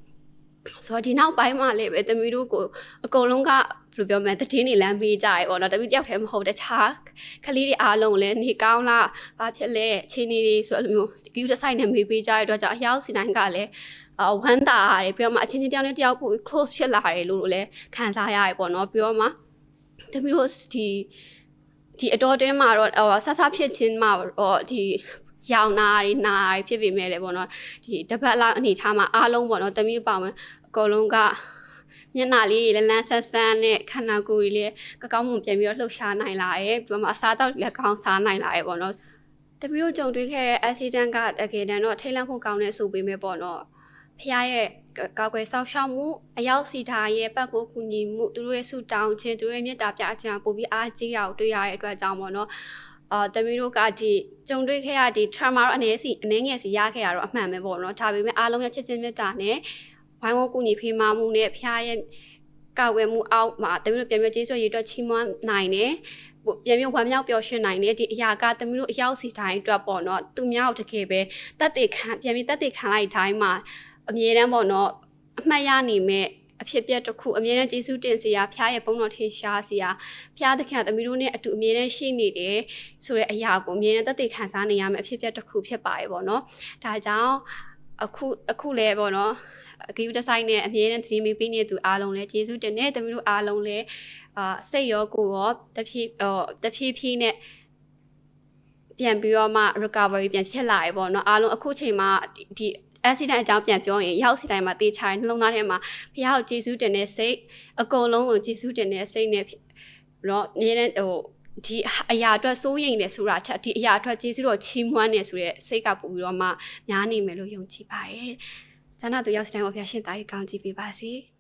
ဆိုတော့ဒီနောက်ပိုင်းမှာလည်းပဲတမီးတို့ကိုအကုန်လုံးကဘယ်လိုပြောမလဲတည်င်းနေလမ်းပေးကြရပေါ့နော်တမီးတယောက်တည်းမဟုတ်တခြားကလေးတွေအားလုံးလည်းနေကောင်းလားဘာဖြစ်လဲအချိန်တွေဆိုအဲ့လိုမျိုးဂီယူတစ်ဆိုင်နဲ့မေးပေးကြရတဲ့အတွက်ကြောင့်အရောက်စီတိုင်းကလည်းဝမ်းသာရတယ်ပြီးတော့မှအချင်းချင်းတယောက်နဲ့တယောက်ပို close ဖြစ်လာတယ်လို့လည်းခံစားရရပေါ့နော်ပြီးတော့မှတမီးတို့ဒီအတော်တင်းမှာတော့ဆဆဖြစ်ချင်းမှာတော့ဒီရောင်နာတွေနာတွေဖြစ်ပေမဲ့လည်းပေါ့နော်ဒီတပတ်လောက်အနေထားမှာအားလုံးပေါ့နော်တမီးပါမယ်အကုန်လုံးကမျက်နှာလေးလန်းဆန်းဆန်းနဲ့ခန္ဓာကိုယ်ကြီးလည်းကောင်းမွန်ပြန်ပြီးတော့လှုပ်ရှားနိုင်လာရဲ့ပြီးတော့အစားတောက်လည်းကောင်းစားနိုင်လာရဲ့ပေါ့နော်တမီးတို့ကြုံတွေ့ခဲ့တဲ့ accident ကတကယ်တမ်းတော့ထိတ်လန့်ဖို့ကောင်းတဲ့ဆိုပေမဲ့ပေါ့နော်ဖះရဲ့ကောက်ွယ်ဆောက်ရှောက်မှုအရောက်စီထားရဲ့ပတ်ဖို့ကူညီမှုသူတို့ရဲ့ဆူတောင်းခြင်းသူတို့ရဲ့မေတ္တာပြခြင်းပို့ပြီးအားကြီးအောင်တွေ့ရတဲ့အတွက်ကြောင့်ပေါ့နော်တမီးတို့ကဒီကြုံတွေ့ခဲ့ရဒီ trauma တော့အနေငယ်စီရခဲ့ရတော့အမှန်ပဲပေါ့နော်ဒါပေမဲ့အားလုံးရဲ့ချစ်ချင်းမေတ္တာနဲ့ဝိုင်းဝန်းကူညီဖေးမမှုနဲ့ဖះရဲ့ ကာဝယ်မှုအောက်မှာတမီးတို့ပြန်ပြီးကျေးဇူးရည်အတွက်ချီးမွမ်းနိုင်တယ်ပြန်ပြီးဝမ်းမြောက်ပျော်ရွှင်နိုင်တယ်ဒီအရာကတမီးတို့အရောက်စီတိုင်းအတွက်ပေါ့နော်သူများကိုတကယ်ပဲတက်တည်ခံပြန်ပြီးတက်တည်ခံလိုက်တိုင်းမှာအမြဲတမ်းပေါ့နော်အမှတ်ရနေမဲ့အဖြစ်ပြက်တစ်ခုအမြဲတမ်းကျေးဇူးတင်စရာဖျားရဲ့ပုံတော်ထင်ရှားစရာဖျားသခင်တမီးတို့နဲ့အတူအမြဲတမ်းရှိနေတယ်ဆိုတဲ့အရာကိုအမြဲတမ်းတက်တည်ခံစားနေရမယ်အဖြစ်ပြက်တစ်ခုဖြစ်ပါတယ်ပေါ့နော်ဒါကြောင့်အခုလည်းပေါ့နော်ဂီယူဒီဇိုင်းနဲ့အမြဲတမ်းသတိမေးပေးနေသူအားလုံးလည်းကျေးဇူးတင်တယ်တမီးတို့အားလုံးလည်းစိတ်ရောကိုယ်ရောတဖြည်းဖြည်းနဲ့ပြန်ပြီးတော့မှ recovery ပြန်ဖြစ်လာရပေါ့နော်အားလုံးအခုချိန်မှာဒီ accident အကြောင်းပြန်ပြောရင်ရောက်စီတိုင်းမှာတေချာနှလုံးသားထဲမှာဘုရားကိုကျေးဇူးတင်တဲ့စိတ်အကုန်လုံးကိုကျေးဇူးတင်တဲ့စိတ်နဲ့တော့အမြဲတမ်းဒီအရာအတွက်စိုးရိမ်နေဆိုတာထက်ဒီအရာအတွက်ကျေးဇူးတော်ချီးမွမ်းနေဆိုတဲ့စိတ်ကပို့ပြီးတော့မှများနေမယ်လို့ယုံကြည်ပါတယ်။ဇာနာတို့ရောက်စီတိုင်းကိုဘုရားရှင်တားယူကောင်းချီးပေးပါစေ။